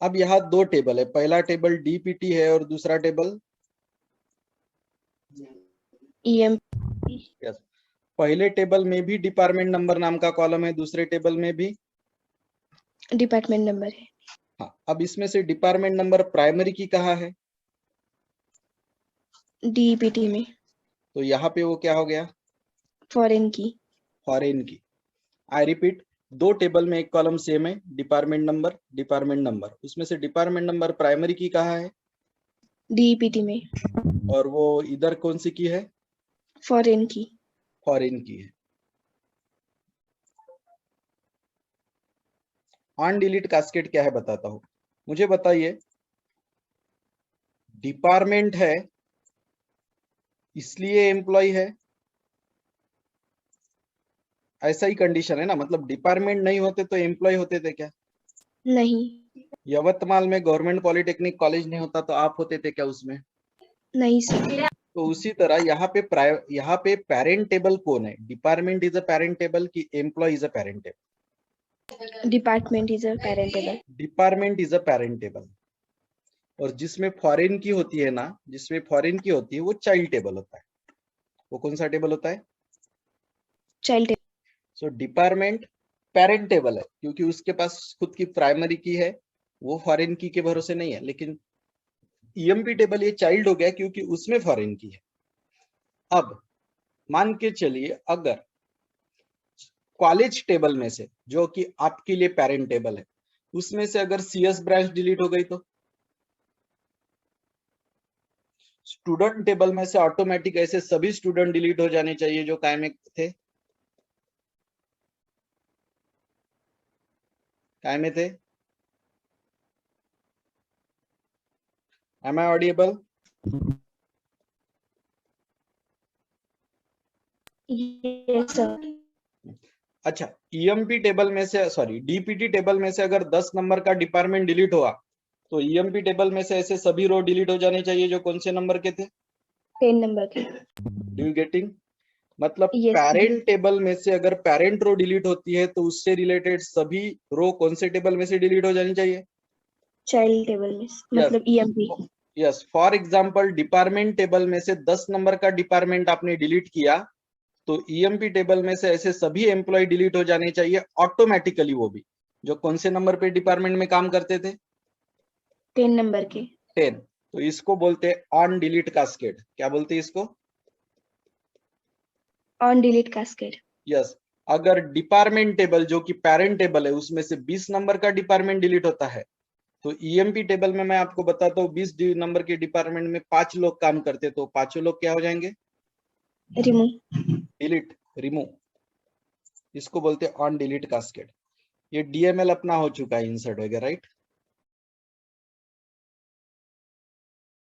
अब यहाँ दो टेबल है, पहला टेबल डीपीटी है और दूसरा टेबल EM। यस। पहले टेबल में भी डिपार्टमेंट नंबर नाम का कॉलम है, दूसरे टेबल में भी डिपार्टमेंट नंबर है। हाँ। अब इसमें से डिपार्टमेंट नंबर प्राइमरी की कहाँ है? DPT में। तो यहाँ पे वो क्या हो गया? फॉरेन की। फॉरेन की। आई रिपीट, दो टेबल में एक कॉलम सेम है, डिपार्टमेंट नंबर, उसमें से डिपार्टमेंट नंबर प्राइमरी की कहाँ है? DPT में। और वो इधर कौन सी की है? फॉरेन की। फॉरेन की है। ऑन डिलीट कास्केड क्या है बताता हूं। मुझे बताइए, डिपार्टमेंट है इसलिए एम्प्लॉय है, ऐसा ही कंडीशन है ना? मतलब डिपार्टमेंट नहीं होते तो एम्प्लॉय होते थे क्या? नहीं। यवतमाल में गवर्नमेंट पॉलिटेक्निक कॉलेज नहीं होता तो आप होते थे क्या उसमें? नहीं सर। तो उसी तरह यहाँ पे पेरेंट टेबल कौन है? Department is a parent table कि employee is a parent table? Department is a parent table. Department is a parent table. और जिसमें फॉरेन की होती है ना, जिसमें फॉरेन की होती है वो चाइल्ड टेबल होता है। वो कौन सा टेबल होता है? चाइल्ड। सो डिपार्टमेंट पेरेंट टेबल है क्योंकि उसके पास खुद की प्राइमरी की है, वो फॉरेन की के भरोसे नहीं है। लेकिन ईएमपी टेबल ये चाइल्ड हो गया क्योंकि उसमें फॉरेन की है। अब मान के चलिए, अगर कॉलेज टेबल में से, जो कि आपके लिए पेरेंट टेबल है, उसमें से अगर सीएस ब्रांच डिलीट हो गई तो स्टूडेंट टेबल में से ऑटोमेटिक ऐसे सभी स्टूडेंट डिलीट हो जाने चाहिए जो कायम में थे, कायम में थे। Am I audible? Yes sir. अच्छा, ईएमपी टेबल में से, सॉरी डीपीटी टेबल में से अगर 10 नंबर का डिपार्टमेंट डिलीट हुआ तो ईएमपी टेबल में से ऐसे सभी रो डिलीट हो जाने चाहिए जो कौन से नंबर के थे? 10 नंबर के। Do you getting? मतलब Yes, पेरेंट टेबल में से अगर पेरेंट रो डिलीट होती है तो उससे रिलेटेड सभी रो कौन से टेबल में से डिलीट हो जानी चाहिए? चाइल्ड टेबल में, मतलब EMP। Yes. For example department table में से 10 नंबर का डिपार्टमेंट आपने डिलीट किया तो ईएमपी टेबल में से ऐसे सभी एम्प्लॉय डिलीट हो जाने चाहिए ऑटोमेटिकली, वो भी जो कौन से नंबर पे डिपार्टमेंट में काम करते थे? 10 नंबर के। 10। तो इसको बोलते हैं ऑन डिलीट कास्केड। क्या बोलते हैं इसको? On delete cascade. यस। अगर डिपार्टमेंट टेबल जो कि पेरेंट टेबल है उसमें से 20 नंबर का डिपार्टमेंट डिलीट होता है तो ईएमपी टेबल में मैं आपको बताता हूँ 20 नंबर के डिपार्टमेंट में 5 लोग काम करते तो पांचों लोग क्या हो जाएंगे? रिमूव। Delete, remove. इसको बोलते हैं ऑन डिलीट कास्केड। ये डीएमएल अपना हो चुका है इंसर्ट वगैरह, राइट?